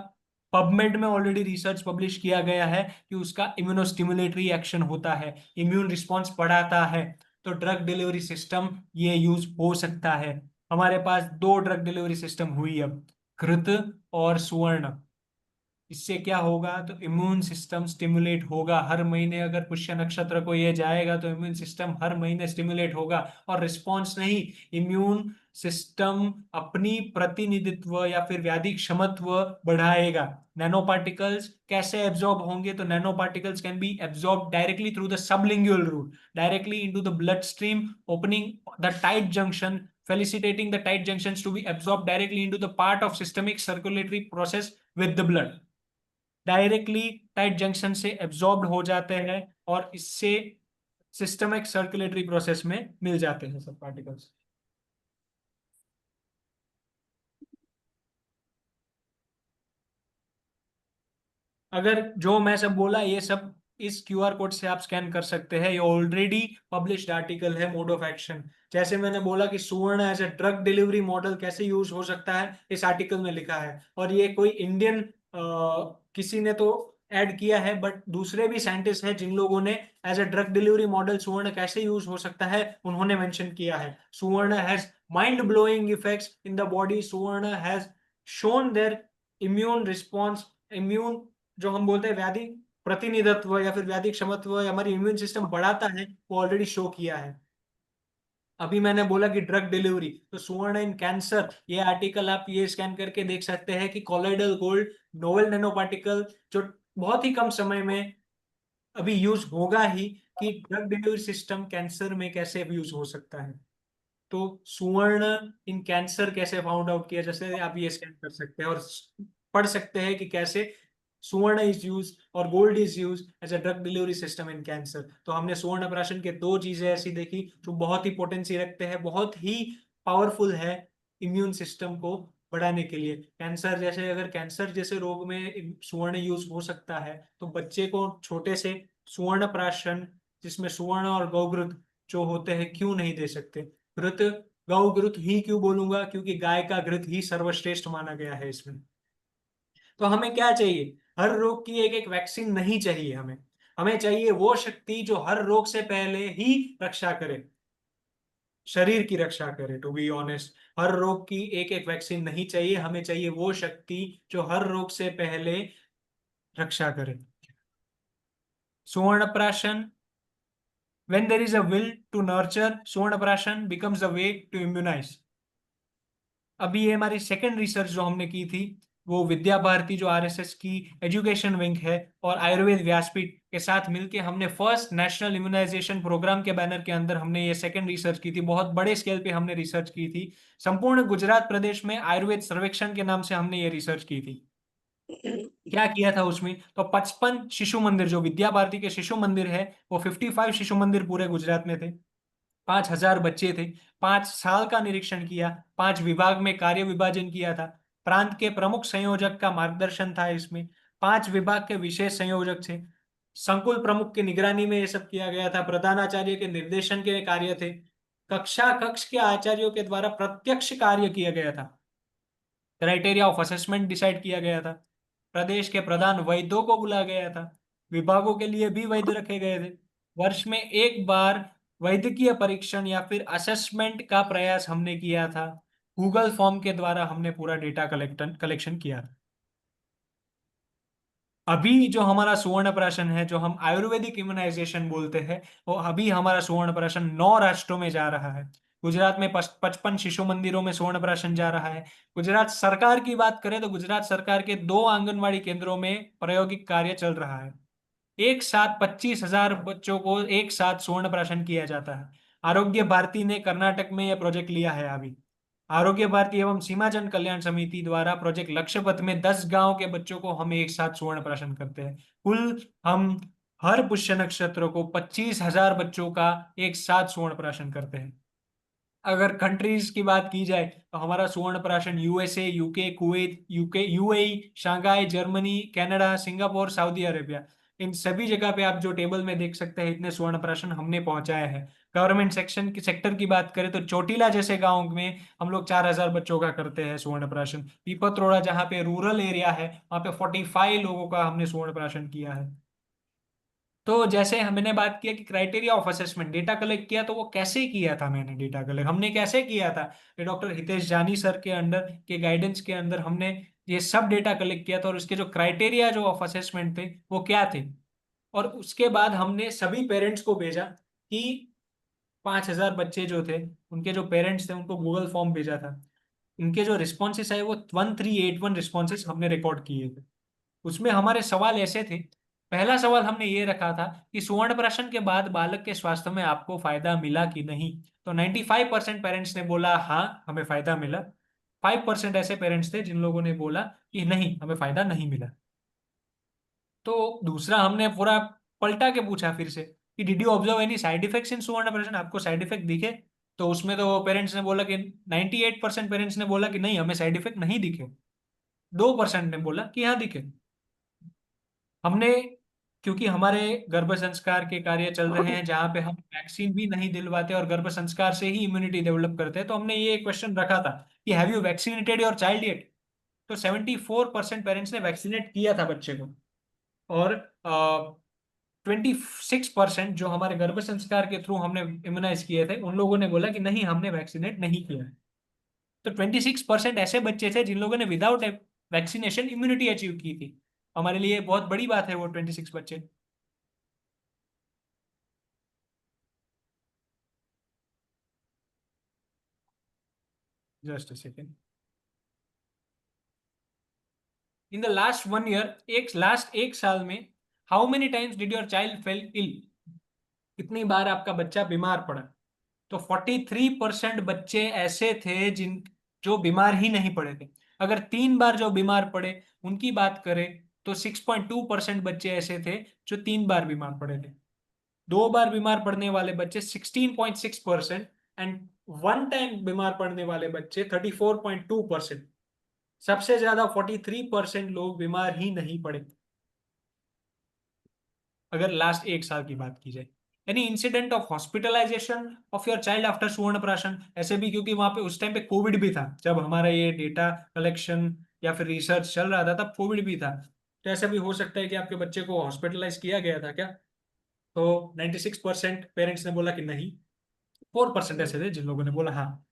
पबमेड में ऑलरेडी रिसर्च पब्लिश किया गया है कि उसका इम्यूनोस्टिमुलेटरी एक्शन होता है, इम्यून रिस्पॉन्स बढ़ाता है। तो ड्रग डिलीवरी सिस्टम ये यूज हो सकता है। हमारे पास दो ड्रग डिलीवरी सिस्टम हुई अब, घृत और सुवर्ण। इससे क्या होगा, तो इम्यून सिस्टम स्टिमुलेट होगा हर महीने। अगर पुष्य नक्षत्र को ये जाएगा तो इम्यून सिस्टम हर महीने स्टिमुलेट होगा, और रिस्पॉन्स नहीं, इम्यून सिस्टम अपनी प्रतिनिधित्व या फिर व्याधि क्षमत्व बढ़ाएगा। नैनो पार्टिकल्स कैसे एब्जॉर्ब होंगे, तो nano particles can be absorb directly through the sublingual route, directly into the blood stream, opening the tight junction, facilitating the tight junctions to be absorbed directly into the part of systemic circulatory process with the blood। Directly tight junction से एब्जॉर्ब हो जाते हैं और इससे सिस्टमिक सर्कुलेटरी प्रोसेस में मिल जाते हैं सब पार्टिकल्स। अगर जो मैं सब बोला ये सब इस क्यूआर कोड से आप स्कैन कर सकते हैं, ये ऑलरेडी पब्लिश्ड आर्टिकल है मोड ऑफ एक्शन। जैसे मैंने बोला कि Suvarna as a drug delivery model कैसे यूज हो सकता है, इस आर्टिकल में लिखा है। और ये कोई इंडियन किसी ने तो ऐड किया है, बट दूसरे भी साइंटिस्ट हैं जिन लोगों ने as a drug delivery model Suvarna कैसे यूज हो सकता है उन्होंने मेंशन किया है। Suvarna has mind blowing effects in the body, Suvarna has shown their immune response, immune जो हम बोलते हैं व्याधि प्रतिनिधित्व या फिर व्याधि क्षमत्व या हमारी इम्यून सिस्टम बढ़ाता है, वो ऑलरेडी शो किया है। अभी मैंने बोला कि ड्रग डिलीवरी, तो सुवर्ण इन कैंसर, ये आर्टिकल आप ये स्कैन करके देख सकते हैं कि colloidal gold novel nano particle जो बहुत ही कम समय में अभी यूज होगा ही, कि ड्रग डिलीवरी सिस्टम कैंसर में कैसे यूज हो सकता है। तो सुवर्ण इन कैंसर कैसे फाउंड आउट किया, जैसे आप ये स्कैन कर सकते हैं और पढ़ सकते हैं कि कैसे सुवर्ण इज यूज और gold is use as a drug delivery system in cancer. तो हमने सुवर्ण प्राशन के दो चीजें ऐसी देखी जो बहुत ही पोटेंसी रखते हैं, बहुत ही पावरफुल है इम्यून सिस्टम को बढ़ाने के लिए। कैंसर जैसे, अगर कैंसर जैसे रोग में सुवर्ण यूज हो सकता है, तो बच्चे को छोटे से सुवर्ण प्राशन जिसमें सुवर्ण और गौघृत जो होते हैं क्यों नहीं दे सकते। घृत, गौ घृत ही क्यों बोलूंगा, क्योंकि गाय का घृत ही सर्वश्रेष्ठ माना गया है इसमें। तो हमें क्या चाहिए, हर रोग की एक एक वैक्सीन नहीं चाहिए हमें। हमें चाहिए वो शक्ति जो हर रोग से पहले ही रक्षा करे, शरीर की रक्षा करे। टू बी ऑनेस्ट, हर रोग की एक एक वैक्सीन नहीं चाहिए, हमें चाहिए वो शक्ति जो हर रोग से पहले रक्षा करे। सुवर्ण प्राशन, when there is a will to nurture, स्वर्ण प्राशन becomes the way to immunize। अभी ये हमारी सेकेंड रिसर्च जो हमने की थी, वो विद्या भारती जो आरएसएस की एजुकेशन विंग है और आयुर्वेद व्यासपीठ के साथ मिलके हमने फर्स्ट नेशनल इम्यूनाइजेशन प्रोग्राम के बैनर के अंदर हमने ये सेकेंड रिसर्च की थी। बहुत बड़े स्केल पे हमने रिसर्च की थी, संपूर्ण गुजरात प्रदेश में आयुर्वेद सर्वेक्षण के नाम से हमने ये रिसर्च की थी। क्या किया था उसमें, तो 55 शिशु मंदिर, जो विद्या भारती के शिशु मंदिर है वो 55 शिशु मंदिर पूरे गुजरात में थे। 5,000 बच्चे थे। 5 साल का निरीक्षण किया, 5 विभाग में कार्य विभाजन किया था। प्रांत के प्रमुख संयोजक का मार्गदर्शन था इसमें। 5 विभाग के विशेष संयोजक थे। संकुल प्रमुख की निगरानी में ये सब किया गया था। प्रधानाचार्य के निर्देशन के कार्य थे। कक्षा कक्ष के आचार्यों के द्वारा प्रत्यक्ष कार्य किया गया था। क्राइटेरिया ऑफ असेसमेंट डिसाइड किया गया था। प्रदेश के प्रधान वैद्यों को बुलाया गया था। विभागों के लिए भी वैद्य रखे गए थे। वर्ष में एक बार वैद्यकीय परीक्षण या फिर असेसमेंट का प्रयास हमने किया था। गूगल फॉर्म के द्वारा हमने पूरा डेटा कलेक्शन किया था। अभी जो हमारा सुवर्ण प्राशन है, जो हम आयुर्वेदिक इम्यूनाइजेशन बोलते हैं, वो अभी हमारा सुवर्ण प्राशन 9 राष्ट्रों में जा रहा है। गुजरात में 55 शिशु मंदिरों में सुवर्ण प्राशन जा रहा है। गुजरात सरकार की बात करें तो गुजरात सरकार के 2 आंगनवाड़ी केंद्रों में प्रायोगिक कार्य चल रहा है। एक साथ 25,000 बच्चों को एक साथ सुवर्ण प्राशन किया जाता है। आरोग्य भारती ने कर्नाटक में यह प्रोजेक्ट लिया है। अभी आरोग्य भारती एवं सीमाजन कल्याण समिति द्वारा प्रोजेक्ट लक्ष्यपथ में 10 गांव के बच्चों को हम एक साथ सुवर्ण प्राशन करते हैं। कुल हम हर पुष्य नक्षत्र को 25,000 बच्चों का एक साथ सुवर्ण प्राशन करते हैं। अगर कंट्रीज की बात की जाए तो हमारा Suvarna Prashan USA, UK, Kuwait, UAE, Shanghai, Germany, Canada, Singapore, Saudi Arabia, इन सभी जगह पे आप जो टेबल में देख सकते हैं इतने स्वर्ण प्राशन हमने पहुंचाया है। गवर्नमेंट सेक्टर की बात करें तो चोटिला जैसे गांव में हम लोग 4,000 बच्चों का करते हैं स्वर्ण प्राशन। पीपतरोड़ा जहाँ पे रूरल एरिया है वहाँ पे 45 लोगों का हमने स्वर्ण प्राशन किया है। तो जैसे हमने बात किया कि criteria of assessment data collect किया, तो वो कैसे किया था, मैंने डेटा कलेक्ट हमने कैसे किया था, ये डॉक्टर हितेश जानी सर के अंडर के गाइडेंस के अंदर हमने ये सब डेटा कलेक्ट किया था। और उसके जो क्राइटेरिया जो ऑफ असेसमेंट थे वो क्या थे, और उसके बाद हमने सभी पेरेंट्स को भेजा कि 5,000 बच्चे जो थे उनके जो पेरेंट्स थे उनको गूगल फॉर्म भेजा था। इनके जो रिस्पॉन्सेस आए वो 1381 रिस्पॉन्सेस हमने रिकॉर्ड किए थे। उसमें हमारे सवाल ऐसे थे। पहला सवाल हमने ये रखा था कि सुवर्ण प्राशन के बाद बालक के स्वास्थ्य में आपको फायदा मिला कि नहीं। तो 95% पेरेंट्स ने बोला हाँ हमें फायदा मिला। 5% ऐसे पेरेंट्स थे जिन लोगों ने बोला कि नहीं हमें फायदा नहीं मिला। तो दूसरा हमने पूरा पलटा के पूछा फिर से कि did you observe any side effects इन सुवर्ण प्राशन, आपको साइड इफेक्ट दिखे। तो उसमें तो पेरेंट्स ने बोला कि 98% पेरेंट्स ने बोला कि नहीं हमें साइड इफेक्ट नहीं दिखे। 2% ने बोला कि हाँ दिखे। हमने, क्योंकि हमारे गर्भ संस्कार के कार्य चल रहे हैं जहां पे हम वैक्सीन भी नहीं दिलवाते और गर्भ संस्कार से ही इम्यूनिटी डेवलप करते हैं, तो हमने ये क्वेश्चन रखा था कि have you vaccinated your child yet. तो 74% पेरेंट्स ने वैक्सीनेट किया था बच्चे को। और 26% जो हमारे गर्भ संस्कार के थ्रू हमने इम्यूनाइज किए थे उन लोगों ने बोला कि नहीं हमने वैक्सीनेट नहीं किया है। तो 26% ऐसे बच्चे थे जिन लोगों ने विदाउट वैक्सीनेशन इम्यूनिटी अचीव की थी। हमारे लिए बहुत बड़ी बात है वो 26 बच्चे। Just a second. In the last 1 year, last एक साल में, how many times did your child fell ill, कितनी बार आपका बच्चा बीमार पड़ा। तो 43% बच्चे ऐसे थे जिन जो बीमार ही नहीं पड़े थे। अगर 3 बार जो बीमार पड़े उनकी बात करें तो 6.2% बच्चे ऐसे थे जो 3 बार बीमार पड़े थे। 2 बार बीमार पड़ने वाले बच्चे 16.6% एंड 1 टाइम बीमार पड़ने वाले बच्चे 34.2%। सबसे ज्यादा 43% लोग बीमार ही नहीं पड़े अगर लास्ट एक साल की बात की जाए। Any incident of hospitalization of your child after Suvarna Prashan, ऐसे भी क्योंकि वहां पे उस टाइम पे कोविड भी था जब हमारा ये डेटा कलेक्शन या फिर रिसर्च चल रहा था, तब कोविड भी था। तो ऐसा भी हो सकता है कि आपके बच्चे को हॉस्पिटलाइज किया गया था क्या। तो 96% पेरेंट्स ने बोला कि नहीं। 4% ऐसे थे जिन लोगों ने बोला हाँ।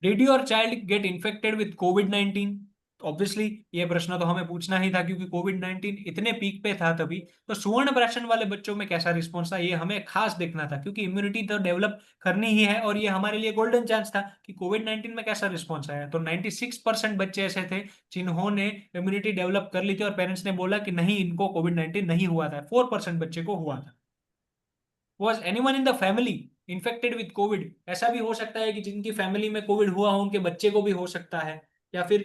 Did your child get infected with covid. Obviously ये प्रश्न तो हमें पूछना ही था क्योंकि कोविड-19 इतने पीक पे था तभी। तो सुवर्ण प्राशन वाले बच्चों में कैसा रिस्पॉन्स था ये हमें खास देखना था क्योंकि इम्यूनिटी तो डेवलप करनी ही है और ये हमारे लिए गोल्डन चांस था कि कोविड-19 में कैसा रिस्पॉन्स आया। तो 96% बच्चे ऐसे थे जिन्होंने इम्यूनिटी डेवलप कर ली थी और पेरेंट्स ने बोला कि नहीं इनको कोविड-19 नहीं हुआ था। 4% बच्चे को हुआ था। Was anyone in the family infected with Covid, ऐसा भी हो सकता है कि जिनकी फैमिली में कोविड हुआ हो उनके बच्चे को भी हो सकता है। या फिर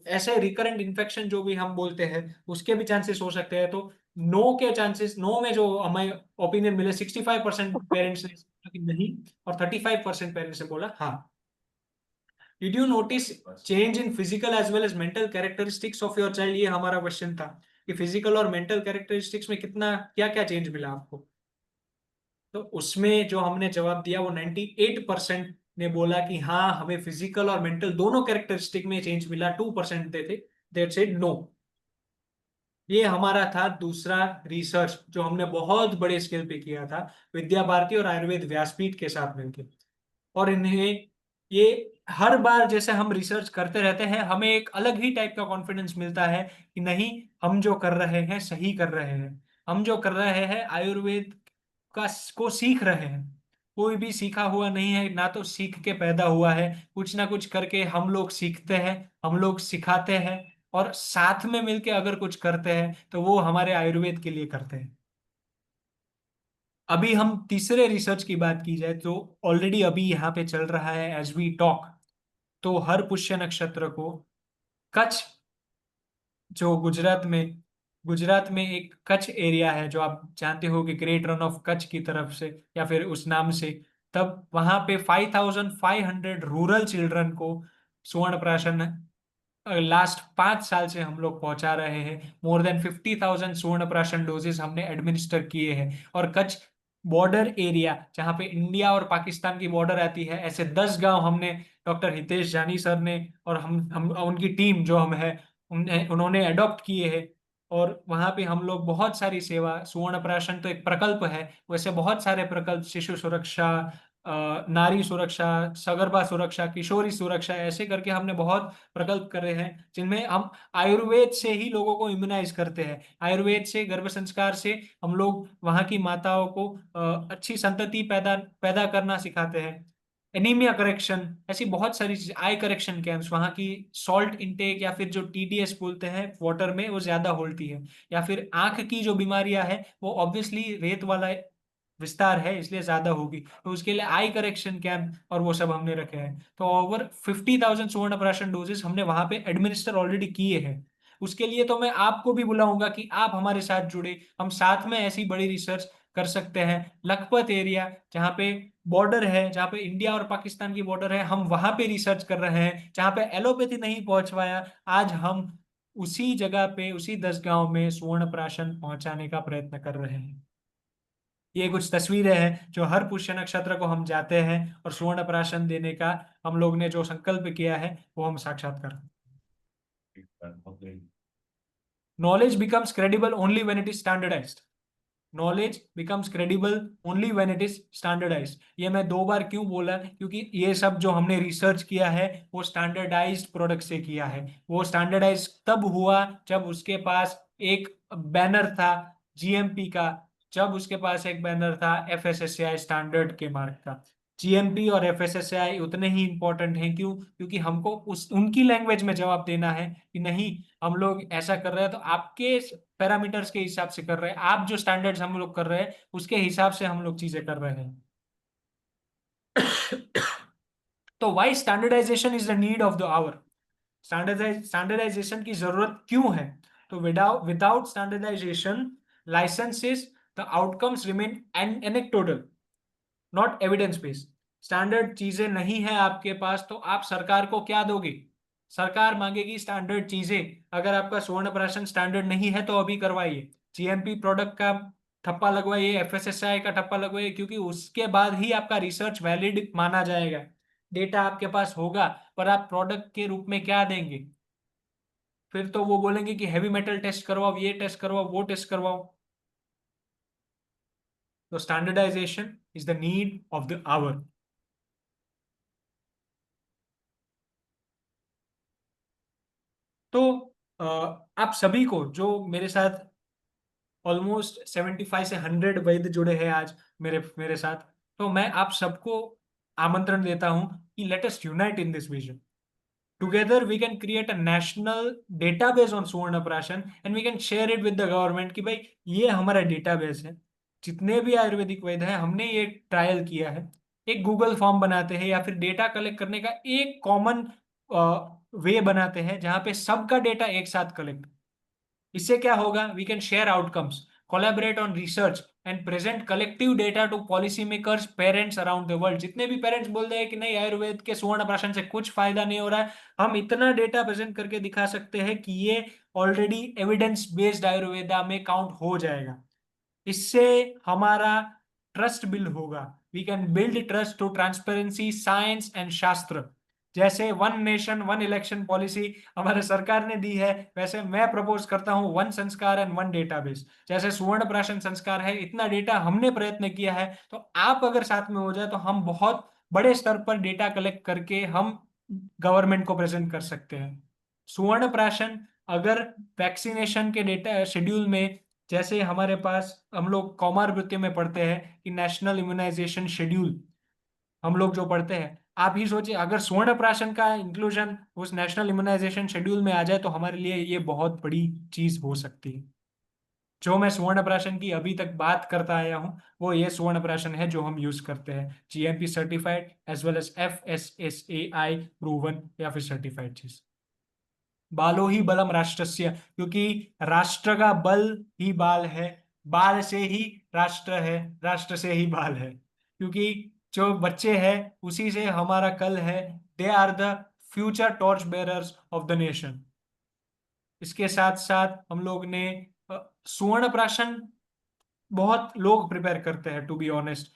ऐसे रिकरेंट इन्फेक्शन जो भी हम बोलते हैं उसके भी चांसेस हो सकते हैं। तो नो के चांसेस, नो में जो हमें ओपिनियन मिले 65% पेरेंट्स ने बोला कि नहीं और 35% पेरेंट्स ने बोला हाँ। Did you notice change in physical as well as mental characteristics of your child, ये हमारा क्वेश्चन था कि फिजिकल और मेंटल कैरेक्टरिस्टिक्स में कितना क्या क्या चेंज मिला आपको। तो उसमें जो हमने जवाब दिया वो 98% ने बोला कि हाँ हमें फिजिकल और मेंटल दोनों कैरेक्टरिस्टिक में चेंज मिला। 2% थे दैट सेड नो। ये हमारा था दूसरा रिसर्च जो हमने बहुत बड़े स्केल पे किया था विद्या भारती और आयुर्वेद व्यासपीठ के साथ मिलकर। और इन्हें ये हर बार जैसे हम रिसर्च करते रहते हैं, हमें एक अलग ही टाइप का कॉन्फिडेंस मिलता है कि नहीं, हम जो कर रहे हैं सही कर रहे हैं। हम जो कर रहे हैं आयुर्वेद का को सीख रहे हैं। कोई भी सीखा हुआ नहीं है, ना तो सीख के पैदा हुआ है, कुछ ना कुछ करके हम लोग सीखते हैं, हम लोग सिखाते हैं, और साथ में मिलके अगर कुछ करते हैं तो वो हमारे आयुर्वेद के लिए करते हैं। अभी हम तीसरे रिसर्च की बात की जाए तो ऑलरेडी अभी यहाँ पे चल रहा है एज वी टॉक। तो हर पुष्य नक्षत्र को कच्छ, जो गुजरात में एक कच्छ एरिया है, जो आप जानते हो कि ग्रेट रन ऑफ कच्छ की तरफ से या फिर उस नाम से, तब वहां पे 5500 रूरल चिल्ड्रन को स्वर्ण प्राशन लास्ट 5 साल से हम लोग पहुंचा रहे हैं। मोर देन 50,000 स्वर्ण प्राशन डोजेस हमने एडमिनिस्टर किए हैं। और कच्छ बॉर्डर एरिया, जहां पे इंडिया और पाकिस्तान की बॉर्डर आती है, ऐसे 10 गांव हमने, डॉक्टर हितेश जानी सर ने और हम उनकी टीम जो हम है, उन्होंने अडॉप्ट किए हैं। और वहां पे हम लोग बहुत सारी सेवा, सुवर्ण प्राशन तो एक प्रकल्प है, वैसे बहुत सारे प्रकल्प, शिशु सुरक्षा, नारी सुरक्षा, सगर्भा सुरक्षा, किशोरी सुरक्षा, ऐसे करके हमने बहुत प्रकल्प करे हैं, जिनमें हम आयुर्वेद से ही लोगों को इम्यूनाइज करते हैं। आयुर्वेद से, गर्भ संस्कार से हम लोग वहां की माताओं को अच्छी संतति पैदा पैदा करना सिखाते हैं। एनीमिया करेक्शन, ऐसी बहुत सारी चीज, आई करेक्शन कैंप्स, वहाँ की सॉल्ट इंटेक या फिर जो टीडीएस बोलते हैं वाटर में, वो ज्यादा होती है। या फिर आंख की जो बीमारियां है, वो ऑब्वियसली रेत वाला विस्तार है इसलिए ज्यादा होगी, तो उसके लिए आई करेक्शन कैंप और वो सब हमने रखे हैं। तो ओवर 50,000 स्वर्ण प्राशन डोजेस हमने वहां पे एडमिनिस्टर ऑलरेडी किए हैं। उसके लिए तो मैं आपको भी बुलाऊंगा कि आप हमारे साथ जुड़े, हम साथ में ऐसी बड़ी रिसर्च कर सकते हैं। लखपत एरिया, जहाँ पे बॉर्डर है, जहाँ पे इंडिया और पाकिस्तान की बॉर्डर है, हम वहां पे रिसर्च कर रहे हैं। जहाँ पे एलोपैथी नहीं पहुंच पाया, आज हम उसी जगह पे, उसी 10 गांव में स्वर्ण प्राशन पहुंचाने का प्रयत्न कर रहे हैं। ये कुछ तस्वीरें हैं जो हर पुष्य नक्षत्र को हम जाते हैं और स्वर्ण प्राशन देने का हम लोग ने जो संकल्प किया है वो हम साक्षात्कार। Knowledge becomes credible only when it is standardized. Knowledge becomes credible only when it is standardized. ये मैं 2 बार क्यों बोला, क्योंकि ये सब जो हमने रिसर्च किया है वो स्टैंडर्डाइज्ड प्रोडक्ट से किया है। वो स्टैंडर्डाइज तब हुआ जब उसके पास एक बैनर था जीएमपी का, जब उसके पास एक बैनर था एफएसएसएआई स्टैंडर्ड के मार्क का। जीएमपी और एफएसएसएआई उतने ही इंपॉर्टेंट हैं, क्यों? क्योंकि हमको उस उनकी लैंग्वेज में जवाब देना है कि नहीं, हम लोग ऐसा कर रहे हैं तो आपके पैरामीटर्स के हिसाब से कर रहे हैं, आप जो स्टैंडर्ड्स हम लोग कर रहे हैं उसके हिसाब से हम लोग चीजें कर रहे हैं। तो why standardization is the need of the hour. Standardization की जरूरत क्यों है? तो without standardization licenses, the outcomes remain anecdotal, not evidence based. Standard चीजें नहीं है आपके पास तो आप सरकार को क्या दोगे? सरकार मांगेगी स्टैंडर्ड चीजें। अगर आपका स्वर्ण प्राशन स्टैंडर्ड नहीं है तो अभी करवाइए, जीएमपी प्रोडक्ट का ठप्पा लगवाइए, एफएसएसआई का ठप्पा लगवाइए, क्योंकि उसके बाद ही आपका रिसर्च वैलिड माना जाएगा। डेटा आपके पास होगा, पर आप प्रोडक्ट के रूप में क्या देंगे? फिर तो वो बोलेंगे कि हैवी मेटल टेस्ट करवाओ, ये टेस्ट करवाओ, वो टेस्ट करवाओ। तो standardization is the need of the hour. तो आप सभी को जो मेरे साथ ऑलमोस्ट 75 से 100 वैद्य जुड़े हैं आज मेरे मेरे साथ, तो मैं आप सबको आमंत्रण देता हूं कि let us unite in this vision. Together we can create a national database on Suvarna Prashan and we can share it with the government कि भाई ये हमारा डेटाबेस है, जितने भी आयुर्वेदिक वैद्य हैं हमने ये ट्रायल किया है। एक गूगल फॉर्म बनाते हैं या फिर डेटा कलेक्ट करने का एक कॉमन वे बनाते हैं जहां पे सबका डेटा एक साथ कलेक्ट। इससे क्या होगा? We can share outcomes, collaborate on research and present collective data to policy makers, parents around the world. जितने भी पेरेंट्स बोल रहे हैं कि नहीं, आयुर्वेद के सुवर्ण प्राशन से कुछ फायदा नहीं हो रहा है, हम इतना डेटा प्रेजेंट करके दिखा सकते हैं कि ये ऑलरेडी एविडेंस बेस्ड आयुर्वेदा में काउंट हो जाएगा। इससे हमारा ट्रस्ट बिल्ड होगा। We can build trust through transparency, science and शास्त्र। जैसे one nation one election policy हमारे सरकार ने दी है, वैसे मैं प्रपोज करता हूं वन संस्कार एंड वन डेटाबेस। जैसे सुवर्ण प्राशन संस्कार है, इतना डेटा हमने प्रयत्न किया है, तो आप अगर साथ में हो जाए तो हम बहुत बड़े स्तर पर डेटा कलेक्ट करके हम गवर्नमेंट को प्रेजेंट कर सकते हैं। सुवर्ण प्राशन अगर वैक्सीनेशन के डेटा शेड्यूल में, जैसे हमारे पास हम लोग कौमारभ्यूति में पढ़ते हैं कि नेशनल इम्यूनाइजेशन शेड्यूल हम लोग जो पढ़ते हैं, आप ही सोचिए अगर स्वर्ण प्राशन का इंक्लूजन उस नेशनल इम्यूनाइजेशन शेड्यूल में आ जाए तो हमारे लिए ये बहुत बड़ी चीज हो सकती है। जो मैं स्वर्ण प्राशन की अभी तक बात करता आया हूं वो ये स्वर्ण प्राशन है जो हम यूज करते हैं, GMP certified as well as FSSAI proven या फिर सर्टिफाइड चीज। बालो ही बलम राष्ट्रस्य, क्योंकि राष्ट्र का बल ही बाल है, बाल से ही राष्ट्र है, राष्ट्र से ही बाल है, क्योंकि जो बच्चे हैं उसी से हमारा कल है। They are the future torch bearers of the nation. इसके साथ साथ हम लोग ने सुवर्ण प्राशन बहुत लोग प्रिपेयर करते हैं, टू बी ऑनेस्ट।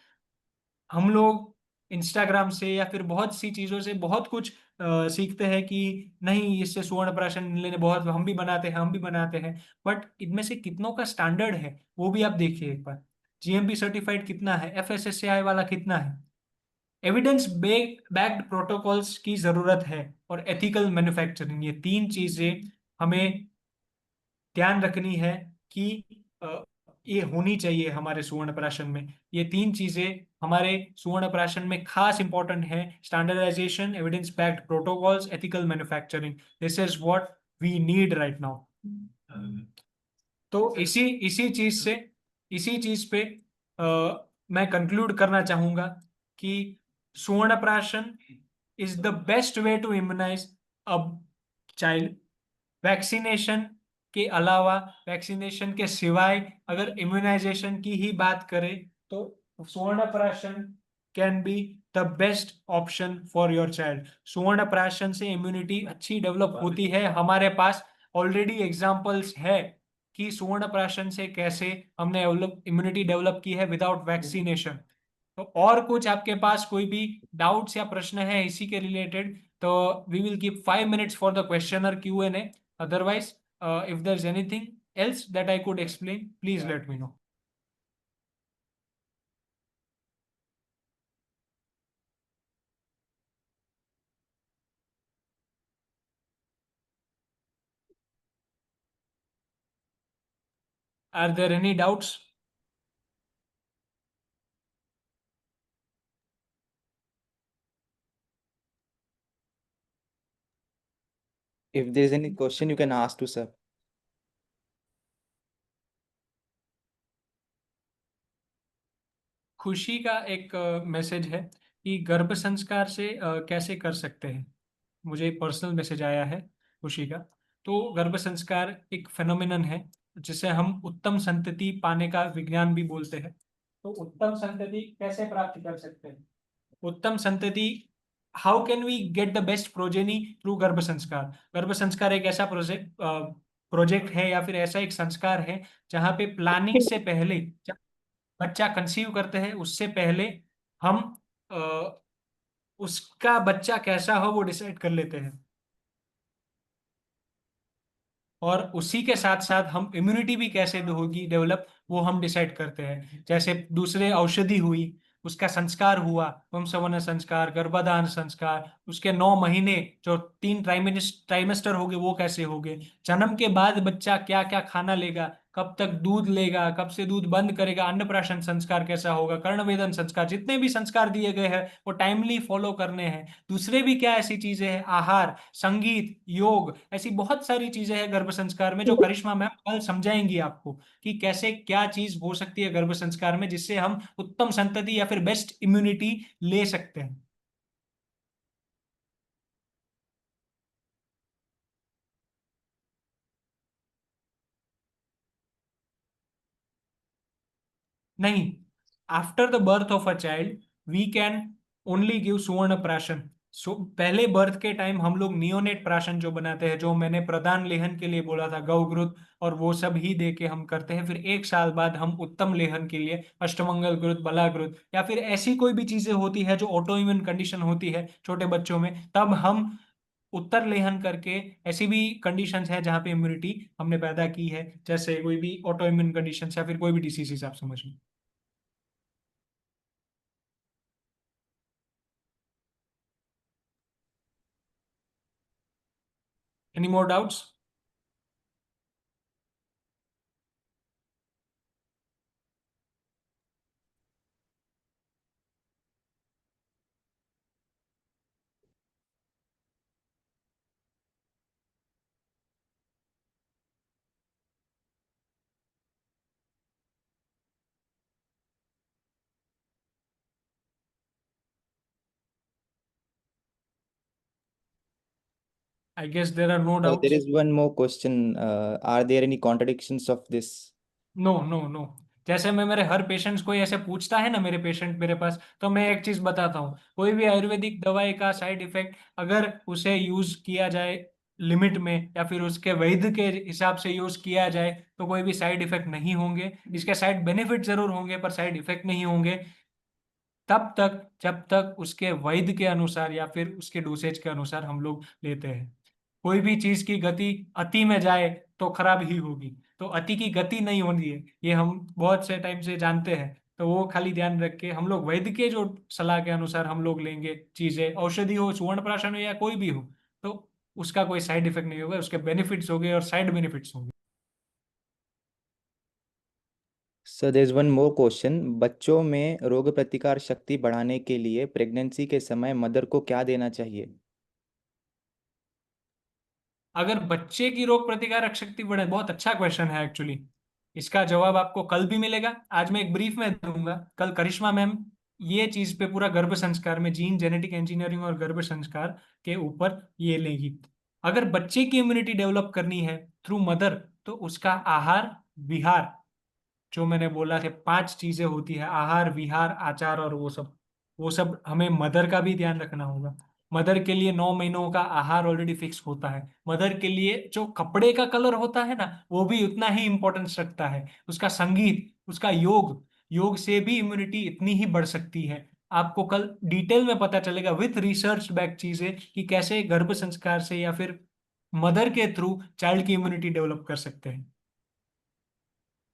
हम लोग इंस्टाग्राम से या फिर बहुत सी चीजों से बहुत कुछ सीखते हैं कि नहीं इससे सुवर्ण प्राशन लेने, बहुत हम भी बनाते हैं, हम भी बनाते हैं, बट इनमें से कितनों का स्टैंडर्ड है वो भी आप देखिए एक बार। जीएमपी सर्टिफाइड कितना है, FSSAI वाला कितना है। एविडेंस बैक्ड प्रोटोकॉल्स की जरूरत है, और एथिकल मैन्युफैक्चरिंग, ये तीन चीजें हमें ध्यान रखनी है कि अ, ये होनी चाहिए हमारे सुवर्ण प्राशन में। ये तीन चीजें हमारे सुवर्ण प्राशन में खास इंपॉर्टेंट है, standardization, evidence backed protocols, ethical manufacturing. This is what we need right now. तो इसी चीज पे मैं कंक्लूड करना चाहूंगा कि Suvarna Prashan is the best way to immunize a child. Vaccination के अलावा, वैक्सीनेशन के सिवाय अगर इम्यूनाइजेशन की ही बात करें तो Suvarna Prashan can be the best option for your child. सुवर्ण प्राशन से इम्यूनिटी अच्छी डेवलप होती है। हमारे पास ऑलरेडी एग्जाम्पल्स है कि सुवर्ण प्राशन से कैसे हमने इम्यूनिटी डेवलप की है विदाउट वैक्सीनेशन। तो और कुछ आपके पास कोई भी डाउट्स या प्रश्न है इसी के रिलेटेड, तो we will give 5 minutes for the questioner Q&A. Otherwise, if there's anything else that I could explain, please let me know. Are there any doubts? If there is any question, you can ask to sir. खुशी का एक मैसेज है कि गर्भ संस्कार से कैसे कर सकते हैं। मुझे पर्सनल मैसेज आया है खुशी का। तो गर्भ संस्कार एक फेनोमेनन है जिसे हम उत्तम संतति पाने का विज्ञान भी बोलते हैं। तो उत्तम संतति कैसे प्राप्त कर सकते हैं? उत्तम संतति, how can we get the best progeny through Garbh Sanskar. गर्भ संस्कार एक ऐसा प्रोजेक्ट है या फिर ऐसा एक संस्कार है जहां पे प्लानिंग से पहले, जब बच्चा कंसीव करते हैं उससे पहले हम अ, उसका बच्चा कैसा हो वो डिसाइड कर लेते हैं, और उसी के साथ साथ हम इम्यूनिटी भी कैसे होगी डेवलप वो हम डिसाइड करते हैं। जैसे दूसरे औषधि हुई, उसका संस्कार हुआ, वंशवर्ण संस्कार, गर्भाधान संस्कार, उसके 9 महीने जो 3 ट्राइमेस्टर हो गए वो कैसे हो गए, जन्म के बाद बच्चा क्या क्या खाना लेगा, कब तक दूध लेगा, कब से दूध बंद करेगा, अन्नप्राशन संस्कार कैसा होगा, कर्णवेधन संस्कार, जितने भी संस्कार दिए गए हैं वो टाइमली फॉलो करने हैं। दूसरे भी क्या ऐसी चीजें हैं, आहार, संगीत, योग, ऐसी बहुत सारी चीजें हैं गर्भ संस्कार में जो करिश्मा मैम कल समझाएंगी आपको कि कैसे क्या चीज हो सकती है गर्भ संस्कार में जिससे हम उत्तम संतति या फिर बेस्ट इम्यूनिटी ले सकते हैं। नहीं, after the birth of a child we can only give Suvarna Prashan. सो पहले बर्थ के टाइम हम लोग नियोनेट प्राशन जो बनाते हैं, जो मैंने प्रदान लेहन के लिए बोला था, गौ और वो सब ही दे के हम करते हैं। फिर 1 साल बाद हम उत्तम लेहन के लिए अष्टमंगल घृत, बला घृत या फिर ऐसी कोई भी चीजें होती है जो ऑटो इम्यून कंडीशन होती है छोटे बच्चों में, तब हम उत्तर लेहन करके, ऐसी भी कंडीशंस है जहाँ पे इम्यूनिटी हमने पैदा की है, जैसे कोई भी ऑटो इम्यून कंडीशन या फिर कोई भी डिसीज आप समझ लो। Any more doubts? I guess there are no doubts. There is one more question. Are there any contradictions of this? No no no, जैसे मैं मेरे हर पेशेंट्स को ऐसे पूछता है ना, मेरे पेशेंट मेरे पास, तो मैं एक चीज बताता हूँ, कोई भी आयुर्वेदिक दवाई का साइड इफेक्ट अगर उसे यूज किया जाए लिमिट में या फिर उसके वैध के हिसाब से यूज किया जाए तो कोई भी साइड इफेक्ट नहीं होंगे। इसके साइड बेनिफिट जरूर होंगे पर साइड इफेक्ट नहीं होंगे तब तक जब तक उसके वैध के अनुसार या फिर उसके डोसेज के अनुसार हम लोग लेते हैं। कोई भी चीज की गति अति में जाए तो खराब ही होगी, तो अति की गति नहीं होनी है, ये हम बहुत से टाइम से जानते हैं। तो वो खाली ध्यान रख के हम लोग वैद्य के जो सलाह के अनुसार हम लोग लेंगे चीजें, औषधि हो, सुवर्ण प्राशन हो या कोई भी हो, तो उसका कोई साइड इफेक्ट नहीं होगा, उसके बेनिफिट्स होंगे और साइड बेनिफिट्स होंगे। So there is one more question. बच्चों में रोग प्रतिकार शक्ति बढ़ाने के लिए प्रेगनेंसी के समय मदर को क्या देना चाहिए? अगर बच्चे की रोग प्रतिकारक शक्ति बढ़े, बहुत अच्छा क्वेश्चन है एक्चुअली। इसका जवाब आपको कल भी मिलेगा, आज मैं एक ब्रीफ में दूंगा। कल करिश्मा मैम ये चीज पे पूरा गर्भ संस्कार में जीन जेनेटिक इंजीनियरिंग और गर्भ संस्कार के ऊपर ये लेगी। अगर बच्चे की इम्यूनिटी डेवलप करनी है थ्रू मदर, तो उसका आहार विहार, जो मैंने बोला थे 5 चीजें होती है, आहार विहार आचार और वो सब हमें मदर का भी ध्यान रखना होगा। मदर के लिए 9 महीनों का आहार ऑलरेडी फिक्स होता है। मदर के लिए जो कपड़े का कलर होता है ना, वो भी उतना ही इंपॉर्टेंस रखता है। उसका संगीत, उसका योग, योग से भी इम्यूनिटी इतनी ही बढ़ सकती है। आपको कल डिटेल में पता चलेगा विथ रिसर्च बैक चीजें कि कैसे गर्भ संस्कार से या फिर मदर के थ्रू चाइल्ड की इम्यूनिटी डेवलप कर सकते हैं।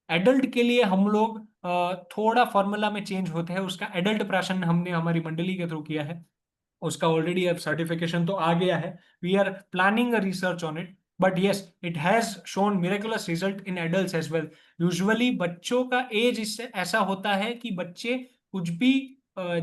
एडल्ट के लिए हम लोग थोड़ा फॉर्मूला में चेंज होते हैं। उसका एडल्ट प्राशन हमने हमारी मंडली के थ्रू किया है, उसका ऑलरेडी अब सर्टिफिकेशन तो आ गया है। We are planning a research on it, but yes it has shown miraculous result in adults as well. Usually बच्चों का एज इससे ऐसा होता है कि बच्चे कुछ भी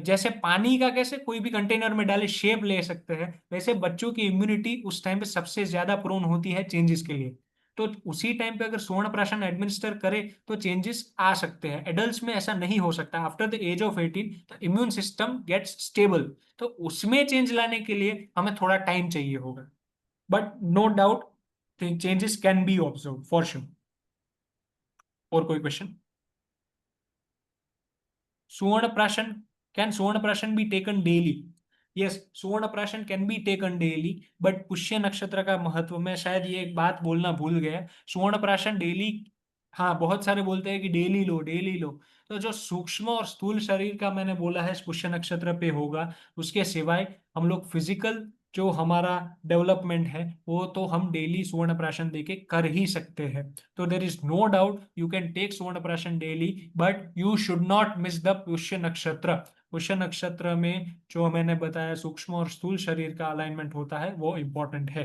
जैसे पानी का कैसे कोई भी कंटेनर में डाले शेप ले सकते हैं, वैसे बच्चों की इम्यूनिटी उस टाइम पे सबसे ज्यादा प्रोन होती है चेंजेस के लिए। तो उसी टाइम पे अगर स्वर्ण प्राशन एडमिनिस्टर करे तो चेंजेस आ सकते हैं। एडल्ट्स में ऐसा नहीं हो सकता। After the age of 18 the immune system gets stable, तो उसमें चेंज लाने के लिए हमें थोड़ा टाइम चाहिए होगा, but no doubt changes can be observe for sure. और कोई क्वेश्चन? सुवर्ण प्राशन, कैन सुवर्ण प्राशन B taken daily? Yes, Suvarna Prashan can be taken daily, but Pushya nakshatra का महत्व, मैं शायद ये एक बात बोलना भूल गया। सुवर्ण प्राशन डेली, हाँ बहुत सारे बोलते हैं कि डेली लो डेली लो। तो जो सूक्ष्म और स्थूल शरीर का मैंने बोला है पुष्य नक्षत्र पे होगा, उसके सिवाय हम लोग फिजिकल जो हमारा डेवलपमेंट है वो तो हम डेली सुवर्ण प्राशन देके कर ही सकते हैं। तो there is no doubt you can take Suvarna Prashan daily, but you should not miss the Pushya nakshatra. Pushya नक्षत्र में जो मैंने बताया सूक्ष्म और स्थूल शरीर का अलाइनमेंट होता है वो इंपॉर्टेंट है।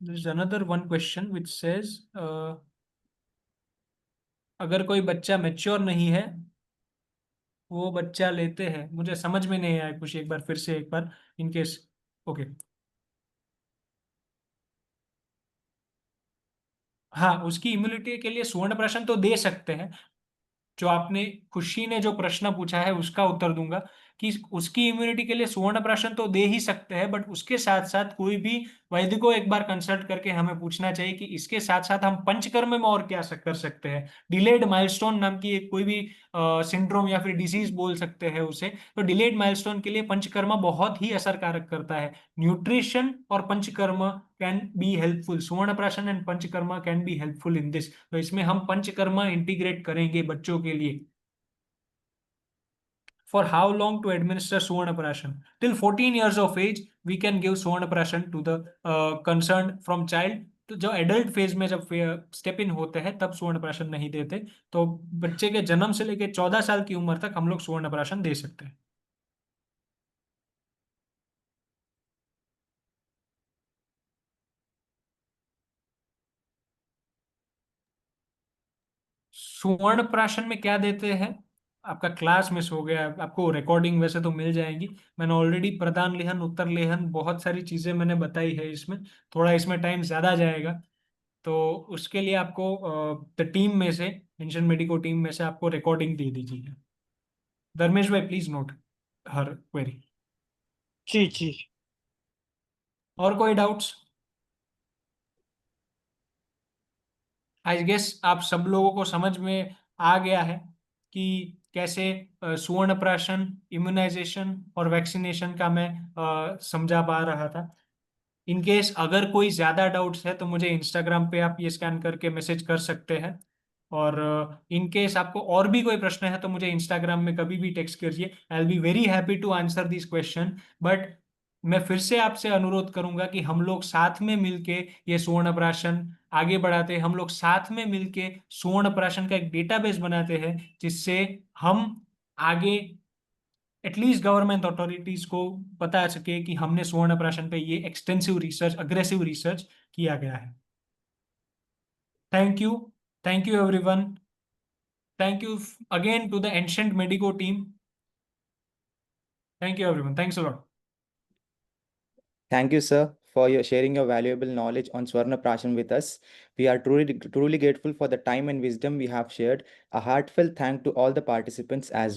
There is another one question which says अगर कोई बच्चा मेच्योर नहीं है, वो बच्चा लेते हैं, मुझे समझ में नहीं आया कुछ, एक बार फिर से एक बार इन केस। ओके, हाँ उसकी इम्यूनिटी के लिए सुवर्ण प्राशन तो दे सकते हैं। जो आपने खुशी ने जो प्रश्न पूछा है उसका उत्तर दूंगा कि उसकी इम्यूनिटी के लिए सुवर्ण प्राशन तो दे ही सकते हैं, बट उसके साथ साथ कोई भी वैद्य को एक बार कंसल्ट करके हमें पूछना चाहिए कि इसके साथ साथ हम पंचकर्म में और क्या कर सकते हैं। डिलेड माइलस्टोन नाम की एक कोई भी सिंड्रोम या फिर डिजीज बोल सकते हैं उसे, तो डिलेड माइलस्टोन के लिए पंचकर्म बहुत ही असरकारक करता है। न्यूट्रिशन और panchakarma can be helpful, Suvarna Prashan and Panchakarma can be helpful in this. तो इसमें हम पंचकर्मा इंटीग्रेट करेंगे बच्चों के लिए। For how long to administer Suvarna Prashan? Till 14 years of age we can give Suvarna Prashan to the concern from child. तो जो एडल्ट फेज में जब स्टेप इन होते हैं तब सुवर्ण प्राशन नहीं देते। तो बच्चे के जन्म से लेकर 14 साल की उम्र तक हम लोग सुवर्ण प्राशन दे सकते हैं। स्वर्ण प्राशन में क्या देते हैं, आपका क्लास मिस हो गया, आपको रिकॉर्डिंग वैसे तो मिल जाएगी। मैंने ऑलरेडी प्रदान लेहन, उत्तर लेहन, बहुत सारी चीजें मैंने बताई है इसमें, थोड़ा इसमें टाइम ज्यादा जाएगा। तो उसके लिए आपको द टीम में से, एंशिएंट मेडिको टीम में से आपको रिकॉर्डिंग दे दीजिए। धर्मेश भाई प्लीज नोट हर क्वेरी। जी जी। और कोई डाउट्स? आई गेस आप सब लोगों को समझ में आ गया है कि कैसे सुवर्ण प्राशन, इम्यूनाइजेशन और वैक्सीनेशन का मैं समझा पा रहा था। इन केस अगर कोई ज्यादा डाउट्स है तो मुझे इंस्टाग्राम पे आप ये स्कैन करके मैसेज कर सकते हैं। और इन केस आपको और भी कोई प्रश्न है तो मुझे इंस्टाग्राम में कभी भी टेक्स्ट कीजिए, I will be very happy to answer this question. But मैं फिर से आपसे अनुरोध करूंगा कि हम लोग साथ में मिलके ये सुवर्ण प्राशन आगे बढ़ाते हैं, हम लोग साथ में मिलके सुवर्ण प्राशन का एक डेटाबेस बनाते हैं, जिससे हम आगे एटलीस्ट गवर्नमेंट अथॉरिटीज को पता सके कि हमने सुवर्ण प्राशन पे ये एक्सटेंसिव रिसर्च, अग्रेसिव रिसर्च किया गया है। Thank you everyone, thank you again to the ancient medico team. Thank you everyone, thanks a lot. Thank you, sir, for your sharing your valuable knowledge on Swarna Prashan with us. We are truly grateful for the time and wisdom we have shared. A heartfelt thank to all the participants as well.